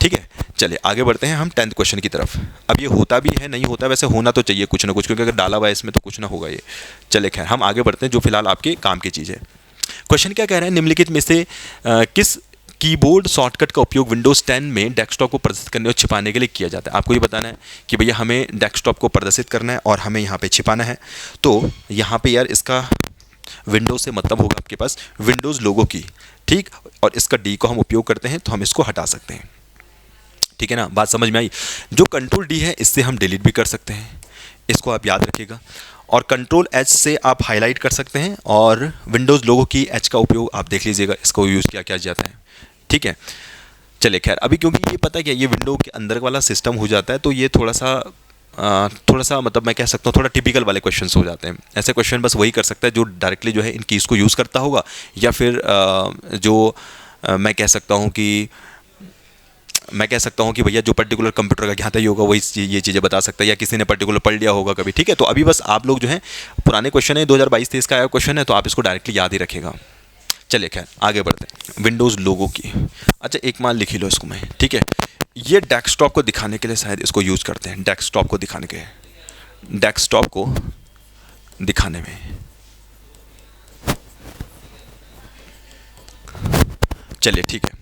ठीक है। चलिए आगे बढ़ते हैं हम 10th क्वेश्चन की तरफ। अब ये होता भी है नहीं होता, वैसे होना तो चाहिए कुछ ना कुछ, क्योंकि अगर डाला हुआ है इसमें तो कुछ ना होगा ये। चलिए खैर हम आगे बढ़ते हैं, जो फिलहाल आपके काम की चीज़ है। क्वेश्चन क्या कह रहे हैं, निम्नलिखित में से किस कीबोर्ड शॉर्टकट का उपयोग विंडोज़ 10 में डेस्कटॉप को प्रदर्शित करने और छिपाने के लिए किया जाता है। आपको ये बताना है कि भैया हमें डेस्कटॉप को प्रदर्शित करना है और हमें यहाँ पे छिपाना है। तो यहाँ पे यार इसका विंडोज़ से मतलब होगा आपके पास विंडोज़ लोगो की, ठीक, और इसका डी को हम उपयोग करते हैं तो हम इसको हटा सकते हैं, ठीक है ना, बात समझ में आई। जो कंट्रोल डी है इससे हम डिलीट भी कर सकते हैं, इसको आप याद रखिएगा। और कंट्रोल एच से आप हाईलाइट कर सकते हैं और विंडोज़ लोगो की एच का उपयोग आप देख लीजिएगा, इसको यूज़ किया जाता है, ठीक है। चलिए खैर अभी क्योंकि ये पता है क्या, ये विंडो के अंदर वाला सिस्टम हो जाता है तो ये थोड़ा सा मतलब मैं कह सकता हूँ थोड़ा टिपिकल वाले क्वेश्चंस हो जाते हैं। ऐसे क्वेश्चन बस वही कर सकता है जो डायरेक्टली जो है इन कीज़ को यूज़ करता होगा, या फिर मैं कह सकता हूँ कि भैया जो पर्टिकुलर कंप्यूटर का ज्ञाता ही होगा वही ये चीज़ें बता सकता है, या किसी ने पर्टिकुलर पढ़ लिया होगा कभी, ठीक है। तो अभी बस आप लोग जो है पुराने क्वेश्चन है 2022-23 का आया क्वेश्चन है तो आप इसको डायरेक्टली याद ही रखेगा। चलिए खैर आगे बढ़ते हैं। विंडोज़ लोगो की, अच्छा एक मान लिख ही लो इसको मैं, ठीक है। ये डेस्कटॉप को दिखाने के लिए शायद इसको यूज़ करते हैं, डेस्कटॉप को दिखाने में। चलिए ठीक है,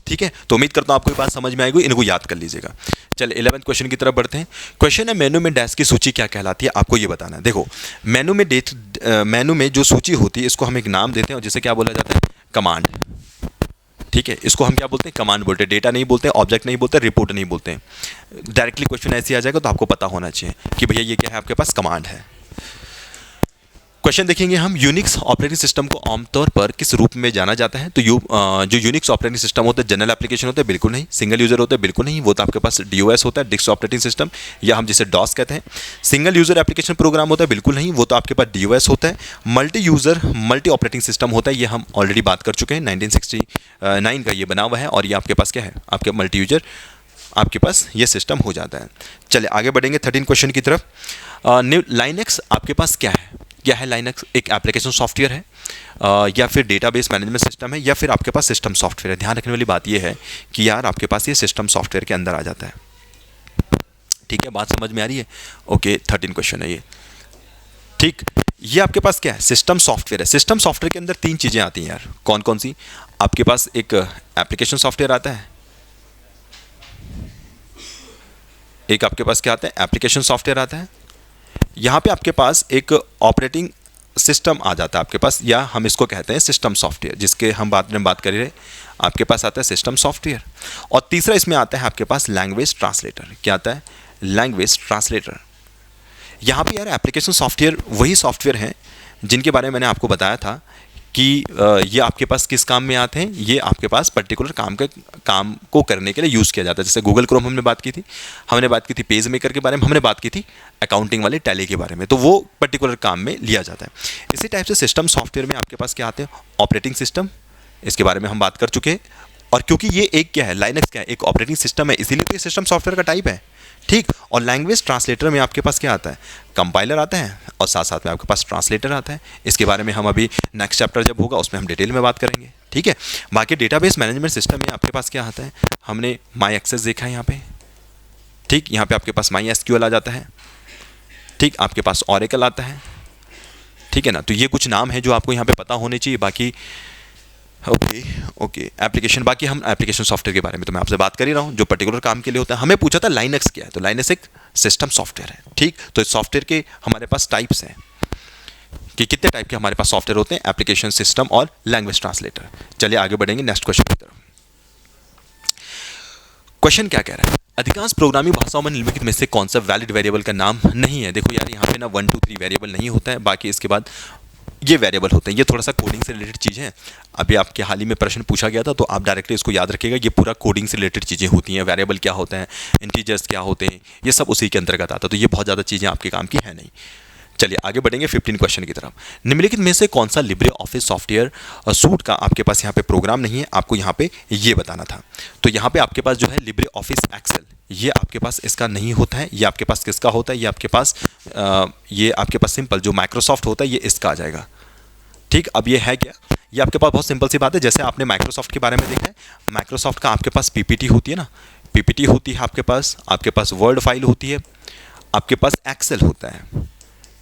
ठीक है, तो उम्मीद करता हूँ आपको ये बात समझ में आएगी, इनको याद कर लीजिएगा। चलिए 11वें क्वेश्चन की तरफ बढ़ते हैं। क्वेश्चन है मेनू में डैश की सूची क्या कहलाती है, आपको ये बताना है। देखो मेनू में जो सूची होती है इसको हम एक नाम देते हैं और जिसे क्या बोला जाता है, कमांड। ठीक है, इसको हम क्या बोलते हैं, कमांड बोलते हैं। डेटा नहीं बोलते, ऑब्जेक्ट नहीं बोलते, रिपोर्ट नहीं बोलते हैं। डायरेक्टली क्वेश्चन ऐसे आ जाएगा तो आपको पता होना चाहिए कि भैया ये क्या है, आपके पास कमांड है। क्वेश्चन देखेंगे हम, यूनिक्स ऑपरेटिंग सिस्टम को आमतौर पर किस रूप में जाना जाता है। तो जो यूनिक्स ऑपरेटिंग सिस्टम होता है, जनरल एप्लीकेशन होता है, बिल्कुल नहीं। सिंगल यूजर होता है, बिल्कुल नहीं। वो तो आपके पास डीओएस होता है, डिस्क ऑपरेटिंग सिस्टम, या हम जिसे डॉस कहते हैं। सिंगल यूजर एप्लीकेशन प्रोग्राम होता है, बिल्कुल नहीं। वो तो आपके पास डीओएस होता है। Multi user multi operating system होता है, ये हम ऑलरेडी बात कर चुके हैं। 1969 का ये बना हुआ है और ये आपके पास क्या है, आपके मल्टी यूजर आपके पास ये सिस्टम हो जाता है। चलिए आगे बढ़ेंगे 13 क्वेश्चन की तरफ। लाइनक्स आपके पास क्या है, क्या है लाइनक्स? एक एप्लीकेशन सॉफ्टवेयर है, या फिर डेटाबेस मैनेजमेंट सिस्टम है, या फिर आपके पास सिस्टम सॉफ्टवेयर है। ध्यान रखने वाली बात यह है कि यार आपके पास ये सिस्टम सॉफ्टवेयर के अंदर आ जाता है। ठीक है, बात समझ में आ रही है? ओके, 13 क्वेश्चन है ये। ठीक, ये आपके पास क्या है, सिस्टम सॉफ्टवेयर है। सिस्टम सॉफ्टवेयर के अंदर 3 चीज़ें आती हैं यार, कौन कौन सी? आपके पास एक एप्लीकेशन सॉफ्टवेयर आता है, एक आपके पास क्या आता है, एप्लीकेशन सॉफ्टवेयर आता है। यहाँ पे आपके पास एक ऑपरेटिंग सिस्टम आ जाता है आपके पास, या हम इसको कहते हैं सिस्टम सॉफ्टवेयर, जिसके हम बात कर रहे हैं। आपके पास आता है सिस्टम सॉफ्टवेयर, और तीसरा इसमें आता है आपके पास लैंग्वेज ट्रांसलेटर। क्या आता है? Language translator. यहाँ पे यार एप्लीकेशन सॉफ्टवेयर वही सॉफ्टवेयर हैं जिनके बारे में मैंने आपको बताया था कि ये आपके पास किस काम में आते हैं। ये आपके पास पर्टिकुलर काम को करने के लिए यूज़ किया जाता है। जैसे गूगल क्रोम हमने बात की थी, हमने बात की थी पेज मेकर के बारे में, हमने बात की थी अकाउंटिंग वाले टैली के बारे में, तो वो पर्टिकुलर काम में लिया जाता है। इसी टाइप से सिस्टम सॉफ्टवेयर में आपके पास क्या आते हैं, ऑपरेटिंग सिस्टम, इसके बारे में हम बात कर चुके हैं। और क्योंकि ये एक क्या है, लाइनक्स क्या है, एक ऑपरेटिंग सिस्टम है, इसीलिए तो ये सिस्टम सॉफ्टवेयर का टाइप है। ठीक, और लैंग्वेज ट्रांसलेटर में आपके पास क्या आता है, कंपाइलर आता है, और साथ साथ में आपके पास ट्रांसलेटर आता है। इसके बारे में हम अभी नेक्स्ट चैप्टर जब होगा उसमें हम डिटेल में बात करेंगे। ठीक है, बाकी डेटाबेस मैनेजमेंट सिस्टम में आपके पास क्या आता है, हमने माई एक्सेस देखा है यहाँ पे। ठीक, यहाँ पे आपके पास माई एसक्यूएल आ जाता है। ठीक, आपके पास ऑरेकल आता है। ठीक है ना, तो ये कुछ नाम है जो आपको यहाँ पे पता होने चाहिए। बाकी ओके एप्लीकेशन, बाकी हम एप्लीकेशन सॉफ्टवेयर के बारे में तो मैं आपसे बात कर ही रहा हूँ जो पर्टिकुलर काम के लिए होता है। हमें पूछा था लाइनक्स क्या है, तो लाइनक्स एक सिस्टम सॉफ्टवेयर है। ठीक, तो इस सॉफ्टवेयर के हमारे पास टाइप्स हैं कि कितने टाइप के हमारे पास सॉफ्टवेयर होते हैं, एप्लीकेशन, सिस्टम और लैंग्वेज ट्रांसलेटर। चलिए आगे बढ़ेंगे नेक्स्ट क्वेश्चन की तरफ। क्वेश्चन क्या कह रहा है, अधिकांश प्रोग्रामिंग भाषाओं में निम्नलिखित में से कौन सा वैलिड वेरिएबल का नाम नहीं है। देखो यार यहाँ पे ना 1 2 3 वेरिएबल नहीं होता है, बाकी इसके बाद ये वेरिएबल होते हैं। ये थोड़ा सा कोडिंग से रिलेटेड चीज़ है। अभी आपके हाल ही में प्रश्न पूछा गया था, तो आप डायरेक्टली इसको याद रखिएगा। ये पूरा कोडिंग से रिलेटेड चीज़ें होती हैं। वेरिएबल क्या होता है, इंटीजर्स क्या होते हैं, ये सब उसी के अंतर्गत आता है। तो ये बहुत ज़्यादा चीज़ें आपके काम की है नहीं। चलिए आगे बढ़ेंगे 15 क्वेश्चन की तरफ। निम्नलिखित में से कौन सा लिब्रे ऑफिस सॉफ्टवेयर सूट का आपके पास यहाँ पे प्रोग्राम नहीं है, आपको यहाँ पे ये बताना था। तो यहाँ पे आपके पास जो है लिब्रे ऑफिस एक्सेल, ये आपके पास इसका नहीं होता है। ये आपके पास किसका होता है, ये आपके पास सिंपल जो माइक्रोसॉफ्ट होता है ये इसका आ जाएगा। ठीक, अब ये है क्या, ये आपके पास बहुत सिंपल सी बात है। जैसे आपने माइक्रोसॉफ्ट के बारे में देखा है, माइक्रोसॉफ्ट का आपके पास पीपीटी होती है ना, पीपीटी होती है आपके पास वर्ड फाइल होती है, आपके पास एक्सेल होता है।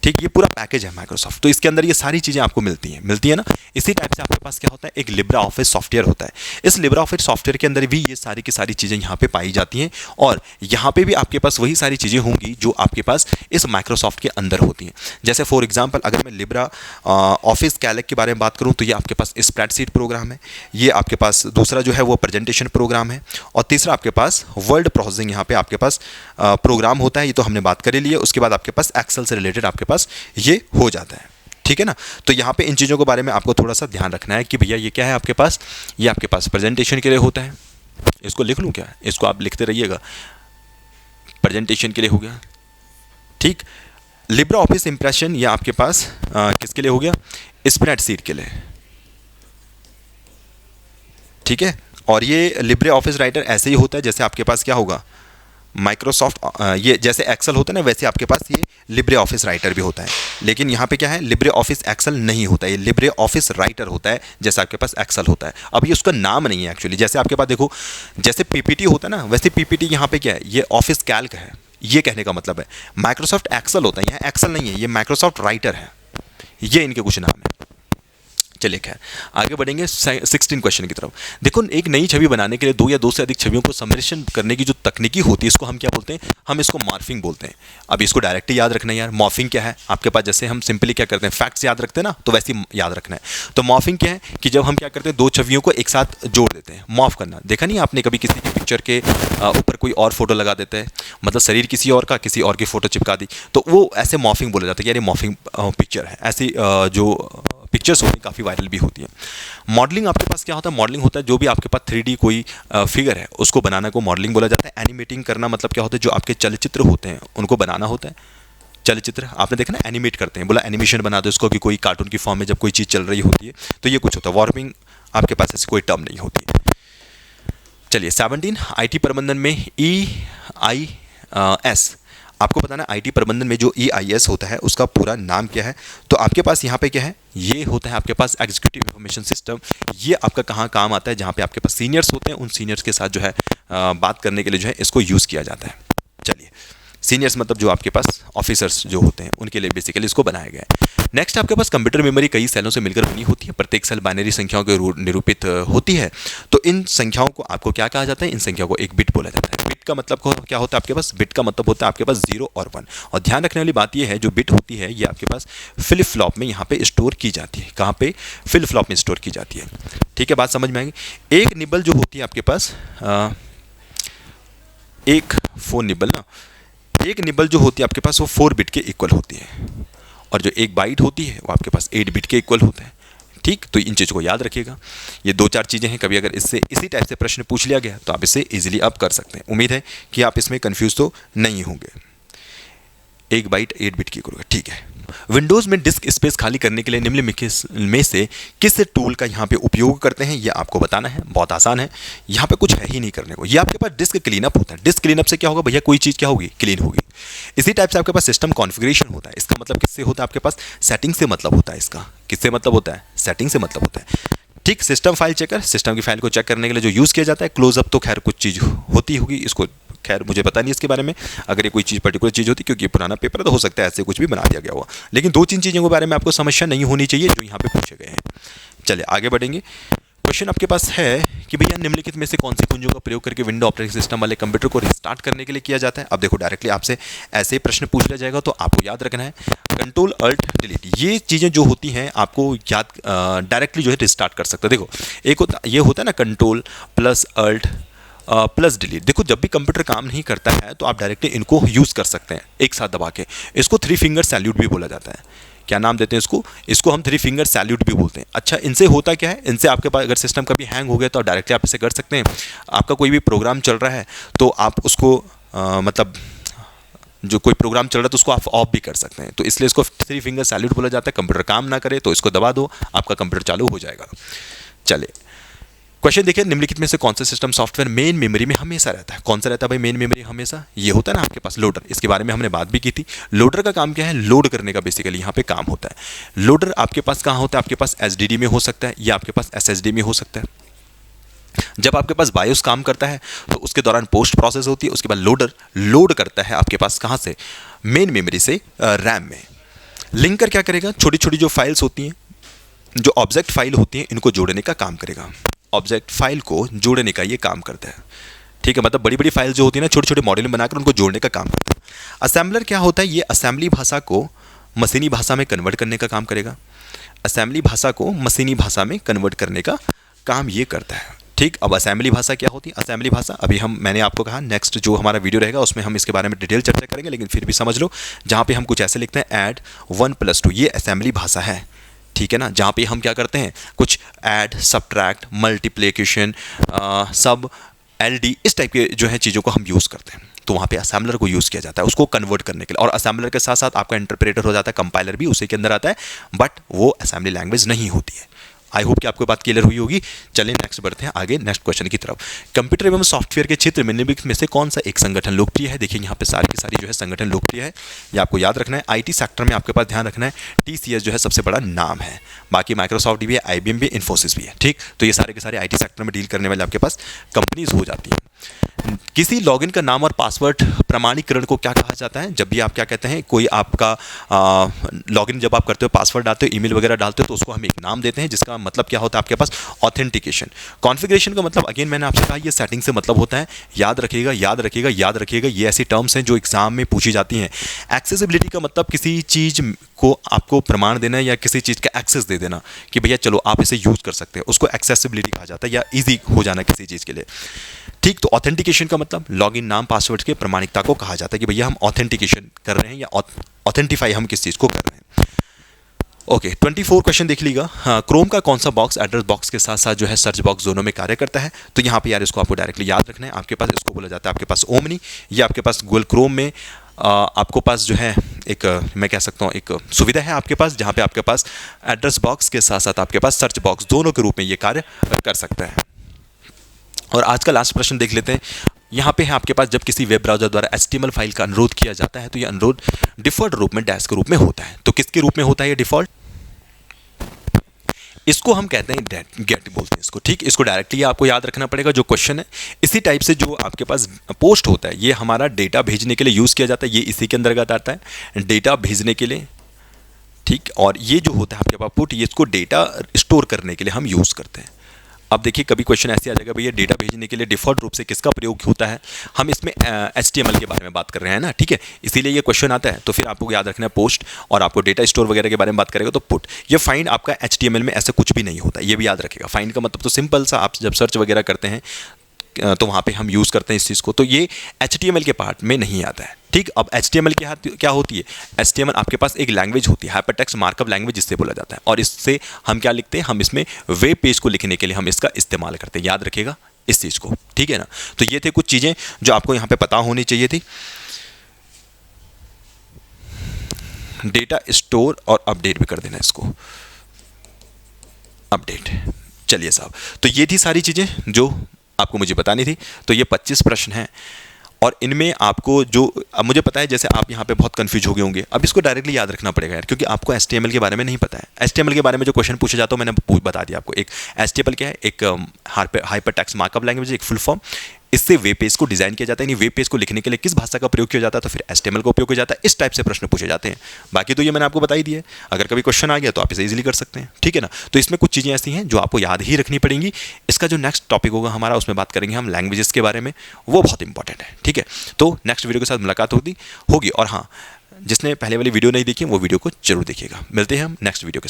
ठीक, ये पूरा पैकेज है माइक्रोसॉफ्ट, तो इसके अंदर ये सारी चीज़ें आपको मिलती है ना। इसी टाइप से आपके पास क्या होता है, एक लिब्रे ऑफिस सॉफ्टवेयर होता है। इस लिब्रे ऑफिस सॉफ्टवेयर के अंदर भी ये सारी की सारी चीज़ें यहाँ पे पाई जाती हैं, और यहाँ पे भी आपके पास वही सारी चीज़ें होंगी जो आपके पास इस माइक्रोसॉफ्ट के अंदर होती हैं। जैसे फॉर एग्जाम्पल अगर मैं लिब्रा ऑफिस कैलक के बारे में बात करूँ, तो ये आपके पास स्प्रेडशीट प्रोग्राम है, ये आपके पास दूसरा जो है वो प्रेजेंटेशन प्रोग्राम है, और तीसरा आपके पास वर्ड प्रोसेसिंग यहाँ पे आपके पास प्रोग्राम होता है। ये तो हमने बात कर ली है। उसके बाद आपके पास एक्सेल से रिलेटेड आपके पास ये हो जाता है। ठीक है ना, तो यहाँ पे इन चीज़ों के बारे में आपको थोड़ा सा ध्यान रखना है कि भैया ये क्या है आपके पास, ये आपके पास प्रेजेंटेशन के लिए होता है। इसको लिख लूँ क्या, इसको आप लिखते रहिएगा, प्रेजेंटेशन के लिए हो गया। ठीक, लिब्रे ऑफिस इंप्रेशन ये आपके पास किसके लिए हो गया, स्प्रेडशीट के लिए। ठीक है, और ये लिब्रे ऑफिस राइटर ऐसे ही होता है जैसे आपके पास क्या होगा, माइक्रोसॉफ्ट ये जैसे एक्सेल होता है ना, वैसे आपके पास ये लिब्रे ऑफिस राइटर भी होता है। लेकिन यहाँ पे क्या है, लिब्रे ऑफिस एक्सेल नहीं होता है, ये लिब्रे ऑफिस राइटर होता है, जैसे आपके पास एक्सेल होता है। अब ये उसका नाम नहीं है एक्चुअली। जैसे आपके पास देखो, जैसे पीपीटी होता है ना, वैसे पीपीटी यहाँ पे क्या है, ये ऑफिस कैल्क है। ये कहने का मतलब है माइक्रोसॉफ्ट एक्सेल होता है, यहाँ एक्सेल नहीं है, ये माइक्रोसॉफ्ट राइटर है। ये इनके कुछ नाम है। चलिए खैर आगे बढ़ेंगे 16 क्वेश्चन की तरफ। देखो एक नई छवि बनाने के लिए दो या दो से अधिक छवियों को सम्मिश्रण करने की जो तकनीकी होती है इसको हम क्या बोलते हैं, हम इसको मॉर्फिंग बोलते हैं। अब इसको डायरेक्टली याद रखना है यार। मॉर्फिंग क्या है आपके पास, जैसे हम सिंपली क्या करते हैं फैक्ट्स याद रखते हैं ना, तो वैसे ही याद रखना है। तो मॉर्फिंग क्या है कि जब हम क्या करते हैं दो छवियों को एक साथ जोड़ देते हैं, मॉर्फ करना। देखा नहीं आपने कभी किसी की पिक्चर के ऊपर कोई और फोटो लगा देते हैं, मतलब शरीर किसी और का किसी और की फोटो चिपका दी, तो वो ऐसे मॉर्फिंग बोला जाता है। यार ये मॉर्फिंग पिक्चर है। ऐसी जो पिक्चर्स होती हैं काफ़ी वायरल भी होती हैं। मॉडलिंग आपके पास क्या होता है, मॉडलिंग होता है जो भी आपके पास 3D कोई फिगर है उसको बनाना को मॉडलिंग बोला जाता है। एनिमेटिंग करना मतलब क्या होता है, जो आपके चलचित्र होते हैं उनको बनाना होता है। चलचित्र आपने देखा ना, एनिमेट करते हैं, बोला एनिमेशन बना दो इसको, कि कोई कार्टून की फॉर्म में जब कोई चीज़ चल रही होती है तो ये कुछ होता है। वॉर्मिंग आपके पास ऐसी कोई टर्म नहीं होती है। चलिए 17 IT प्रबंधन में EIS, आपको बताना IT प्रबंधन में जो EIS होता है उसका पूरा नाम क्या है। तो आपके पास यहाँ पे क्या है, ये होता है आपके पास एग्जीक्यूटिव इंफॉर्मेशन सिस्टम। ये आपका कहाँ काम आता है, जहाँ पे आपके पास सीनियर्स होते हैं, उन सीनियर्स के साथ जो है बात करने के लिए जो है इसको यूज़ किया जाता है। चलिए सीनियर्स मतलब जो आपके पास ऑफिसर्स जो होते हैं उनके लिए बेसिकली इसको बनाया गया है। नेक्स्ट आपके पास कंप्यूटर मेमोरी कई सेलों से मिलकर बनी होती है। प्रत्येक सेल बाइनरी संख्याओं के निरूपित होती है। तो इन संख्याओं को आपको क्या कहा जाता है, इन संख्याओं को एक बिट बोला जाता है। बिट का मतलब क्या होता है आपके पास, बिट का मतलब होता है आपके पास 0 और 1। और ध्यान रखने वाली बात यह है, जो बिट होती है ये आपके पास फ्लिप फ्लॉप में यहाँ पे स्टोर की जाती है। कहाँ पे, फ्लिप फ्लॉप में स्टोर की जाती है। ठीक है, बात समझ में आएगी। एक निबल जो होती है आपके पास, एक फोन निबल ना, एक निबल जो होती है आपके पास वो 4 बिट के इक्वल होती है, और जो एक बाइट होती है वो आपके पास 8 बिट के इक्वल होता है। ठीक, तो इन चीज़ों को याद रखिएगा। ये 2-4 चीज़ें हैं, कभी अगर इससे इसी टाइप से प्रश्न पूछ लिया गया तो आप इसे इजीली आप कर सकते हैं। उम्मीद है कि आप इसमें कंफ्यूज तो नहीं होंगे। एक बाइट 8 बिट की इक्वल, ठीक है। विंडोज़ में डिस्क स्पेस खाली करने के लिए निम्नलिखित में से किस टूल का यहाँ पे उपयोग करते हैं, ये आपको बताना है। बहुत आसान है, यहाँ पे कुछ है ही नहीं करने को। ये आपके पास डिस्क क्लीनअप होता है। डिस्क क्लीनअप से क्या होगा भैया, कोई चीज़ क्या होगी, क्लीन होगी। इसी टाइप से आपके पास सिस्टम कॉन्फ़िगरेशन होता है। इसका मतलब किससे होता है, आपके पास सेटिंग से मतलब होता है। इसका किससे मतलब होता है, सेटिंग से मतलब होता है। ठीक, सिस्टम फाइल चेकर, सिस्टम की फाइल को चेक करने के लिए जो यूज़ किया जाता है। क्लोजअप तो खैर कुछ चीज़ होती होगी, इसको खैर मुझे पता नहीं इसके बारे में, अगर ये कोई चीज़ पर्टिकुलर चीज़ होती, क्योंकि पुराना पेपर है तो हो सकता है ऐसे कुछ भी बना दिया गया हुआ। लेकिन 2-3 चीज़ों के बारे में आपको समस्या नहीं होनी चाहिए जो यहाँ पे पूछे गए हैं। चलिए आगे बढ़ेंगे। क्वेश्चन आपके पास है कि भैया निम्नलिखित में से कौन सी कुंजियों का प्रयोग करके विंडो ऑपरेटिंग सिस्टम वाले कंप्यूटर को रिस्टार्ट करने के लिए किया जाता है। अब देखो डायरेक्टली आपसे ऐसे ही प्रश्न पूछ लिया जाएगा तो आपको याद रखना है कंट्रोल अल्ट डिलीट। ये चीज़ें जो होती हैं आपको याद डायरेक्टली जो है रिस्टार्ट कर सकते हो। देखो एक होता ये होता है ना control plus alt plus delete. देखो जब भी कंप्यूटर काम नहीं करता है तो आप डायरेक्टली इनको यूज़ कर सकते हैं एक साथ दबा के। इसको 3 फिंगर सैल्यूट भी बोला जाता है। क्या नाम देते हैं इसको, इसको हम 3 फिंगर सैल्यूट भी बोलते हैं। अच्छा, इनसे होता क्या है, इनसे आपके पास अगर सिस्टम कभी हैंग हो गया तो डायरेक्टली आप इसे कर सकते हैं। आपका कोई भी प्रोग्राम चल रहा है तो आप उसको मतलब जो कोई प्रोग्राम चल रहा है तो उसको आप ऑफ भी कर सकते हैं। तो इसलिए इसको 3 फिंगर सैल्यूट बोला जाता है। कंप्यूटर काम ना करे तो इसको दबा दो, आपका कंप्यूटर चालू हो जाएगा। चलिए क्वेश्चन देखिए, निम्नलिखित में से कौन सा सिस्टम सॉफ्टवेयर मेन मेमोरी में हमेशा रहता है। कौन सा रहता है भाई मेन मेमोरी हमेशा, ये होता है ना आपके पास लोडर। इसके बारे में हमने बात भी की थी। लोडर का काम क्या है, लोड करने का बेसिकली यहाँ पे काम होता है। लोडर आपके पास कहाँ होता है, आपके पास SSD में हो सकता है या आपके पास SSD में हो सकता है। जब आपके पास बायोस काम करता है तो उसके दौरान पोस्ट प्रोसेस होती है, उसके बाद लोडर लोड करता है आपके पास कहाँ से, मेन मेमोरी से रैम में। लिंकर क्या करेगा, छोटी छोटी जो फाइल्स होती हैं, जो ऑब्जेक्ट फाइल होती हैं, इनको जोड़ने का काम करेगा। ऑब्जेक्ट फाइल को जोड़ने का ये काम करता है। ठीक है, मतलब बड़ी बड़ी फाइल जो होती है ना, छोटे छोटे मॉड्यूल बनाकर उनको जोड़ने का काम करता है। असेंबलर क्या होता है, ये असेंबली भाषा को मशीनी भाषा में कन्वर्ट करने का काम करेगा। असेंबली भाषा को मशीनी भाषा में कन्वर्ट करने का काम ये करता है। ठीक, अब असेंबली भाषा क्या होती है, असेंबली भाषा अभी मैंने आपको कहा नेक्स्ट जो हमारा वीडियो रहेगा उसमें हम इसके बारे में डिटेल चर्चा करेंगे, लेकिन फिर भी समझ लो जहाँ पे हम कुछ ऐसे लिखते हैं ऐड 1+2, ये असेंबली भाषा है। ठीक है ना, जहाँ पे हम क्या करते हैं कुछ ऐड, सब्ट्रैक्ट, मल्टीप्लिकेशन, सब, LD, इस टाइप के जो है चीज़ों को हम यूज़ करते हैं। तो वहाँ पे असेंबलर को यूज़ किया जाता है उसको कन्वर्ट करने के लिए। और असेंबलर के साथ साथ आपका इंटरप्रेटर हो जाता है, कंपाइलर भी उसी के अंदर आता है, बट वो असेंबली लैंग्वेज नहीं होती है। आई होप कि आपको बात क्लियर हुई होगी। चलिए नेक्स्ट बढ़ते हैं आगे नेक्स्ट क्वेश्चन की तरफ। कंप्यूटर एवं सॉफ्टवेयर के क्षेत्र में निम्नलिखित में से कौन सा एक संगठन लोकप्रिय है। देखिए यहाँ पे सारी की सारी जो है संगठन लोकप्रिय है, ये आपको याद रखना है। IT सेक्टर में आपके पास ध्यान रखना है TCS जो है सबसे बड़ा नाम है, बाकी माइक्रोसॉफ्ट भी है, IBM भी, इन्फोसिस भी है। ठीक, तो ये सारे के सारे IT सेक्टर में डील करने वाले आपके पास कंपनीज हो जाती हैं। किसी लॉगिन का नाम और पासवर्ड प्रमाणीकरण को क्या कहा जाता है? जब भी आप क्या कहते हैं, कोई आपका लॉगिन जब आप करते हो, पासवर्ड डालते हो, ईमेल वगैरह डालते हो, तो उसको हम एक नाम देते हैं जिसका मतलब क्या होता है आपके पास? ऑथेंटिकेशन। कॉन्फ़िगरेशन का मतलब अगेन मैंने आपसे कहा ये सेटिंग से मतलब होता है। याद रखिएगा, याद रखिएगा, याद रखिएगा, ये ऐसी टर्म्स हैं जो एग्जाम में पूछी जाती हैं। एक्सेसिबिलिटी का मतलब किसी चीज़ को आपको प्रमाण देना या किसी चीज़ का एक्सेस दे देना कि भैया चलो आप इसे यूज़ कर सकते हैं, उसको एक्सेसिबिलिटी कहा जाता है, या ईजी हो जाना किसी चीज़ के लिए। ठीक, तो ऑथेंटिकेशन का मतलब लॉगिन नाम पासवर्ड के प्रमाणिकता को कहा जाता है कि भैया हम ऑथेंटिकेशन कर रहे हैं या ऑथेंटिफाई हम किस चीज़ को कर रहे हैं। ओके, 24 क्वेश्चन देख लीजिएगा। हाँ, क्रोम का कौन सा बॉक्स एड्रेस बॉक्स के साथ साथ जो है सर्च बॉक्स दोनों में कार्य करता है? तो यहाँ पे यार इसको आपको डायरेक्टली याद रखना है। आपके पास इसको बोला जाता है आपके पास ओमनी, या आपके पास गूगल क्रोम में आपको पास जो है एक मैं कह सकता हूँ एक सुविधा है आपके पास, जहाँ पे आपके पास एड्रेस बॉक्स के साथ साथ आपके पास सर्च बॉक्स दोनों के रूप में ये कार्य कर सकता है। और आज का लास्ट प्रश्न देख लेते हैं। यहाँ पे है आपके पास, जब किसी वेब ब्राउज़र द्वारा HTML फाइल का अनुरोध किया जाता है तो ये अनुरोध डिफ़ॉल्ट रूप में डैश के रूप में होता है। तो किसके रूप में होता है ये डिफ़ॉल्ट? इसको हम कहते हैं गेट बोलते हैं इसको। ठीक, इसको डायरेक्टली आपको याद रखना पड़ेगा जो क्वेश्चन है। इसी टाइप से जो आपके पास पोस्ट होता है, ये हमारा डेटा भेजने के लिए यूज़ किया जाता है, ये इसी के अंतर्गत आता है, डेटा भेजने के लिए। ठीक, और ये जो होता है आपके पास पुट, ये इसको डेटा स्टोर करने के लिए हम यूज़ करते हैं। अब देखिए कभी क्वेश्चन ऐसे आ जाएगा भैया डेटा भेजने के लिए डिफ़ॉल्ट रूप से किसका प्रयोग होता है? हम इसमें HTML के बारे में बात कर रहे हैं ना, ठीक है, इसीलिए ये क्वेश्चन आता है। तो फिर आपको याद रखना है पोस्ट, और आपको डेटा स्टोर वगैरह के बारे में बात करेगा तो पुट। ये फाइंड आपका HTML में ऐसा कुछ भी नहीं होता, ये भी याद रखेगा। फाइंड का मतलब तो सिंपल सा, आप जब सर्च वगैरह करते हैं तो वहाँ पे हम यूज़ करते हैं इस चीज़ को, तो ये HTML के पार्ट में नहीं आता है। ठीक, अब HTML क्या होती है? HTML आपके पास एक लैंग्वेज होती है, हाइपरटेक्स्ट मार्कअप लैंग्वेज जिससे बोला जाता है, और इससे हम क्या लिखते हैं? हम इसमें वेब पेज को लिखने के लिए हम इसका इस्तेमाल करते हैं। याद रखिएगा इस चीज़ को, ठीक है ना। तो ये थे कुछ चीज़ें जो आपको यहाँ पे पता होनी चाहिए थी। डेटा स्टोर और अपडेट भी कर देना इसको, अपडेट। चलिए साहब, तो ये थी सारी चीज़ें जो आपको मुझे बतानी थी। तो ये 25 प्रश्न हैं, और इनमें आपको जो, अब मुझे पता है जैसे आप यहाँ पे बहुत कंफ्यूज हो गए होंगे, अब इसको डायरेक्टली याद रखना पड़ेगा यार, क्योंकि आपको HTML के बारे में नहीं पता है। HTML के बारे में जो क्वेश्चन पूछा जाता है मैंने बता दिया आपको। एक HTML क्या है? एक हाइपरटेक्स्ट मार्कअप लैंग्वेज, एक फुल फॉर्म। इससे वेब पेज को डिज़ाइन किया जाता है, यानी वेब पेज को लिखने के लिए किस भाषा का प्रयोग किया जाता है? तो फिर HTML का उपयोग किया जाता है। इस टाइप से प्रश्न पूछे जाते हैं। बाकी तो ये मैंने आपको बता ही दिया है। अगर कभी क्वेश्चन आ गया तो आप इसे इजीली कर सकते हैं, ठीक है ना। तो इसमें कुछ चीज़ें ऐसी हैं जो आपको याद ही रखनी पड़ेंगी। इसका जो नेक्स्ट टॉपिक होगा हमारा, उसमें बात करेंगे हम लैंग्वेजेस के बारे में, वो बहुत इंपॉर्टेंट है, ठीक है। तो नेक्स्ट वीडियो के साथ मुलाकात होगी। और हाँ, जिसने पहले वाली वीडियो नहीं देखी वो वीडियो को जरूर देखिएगा। मिलते हैं हम नेक्स्ट वीडियो के साथ।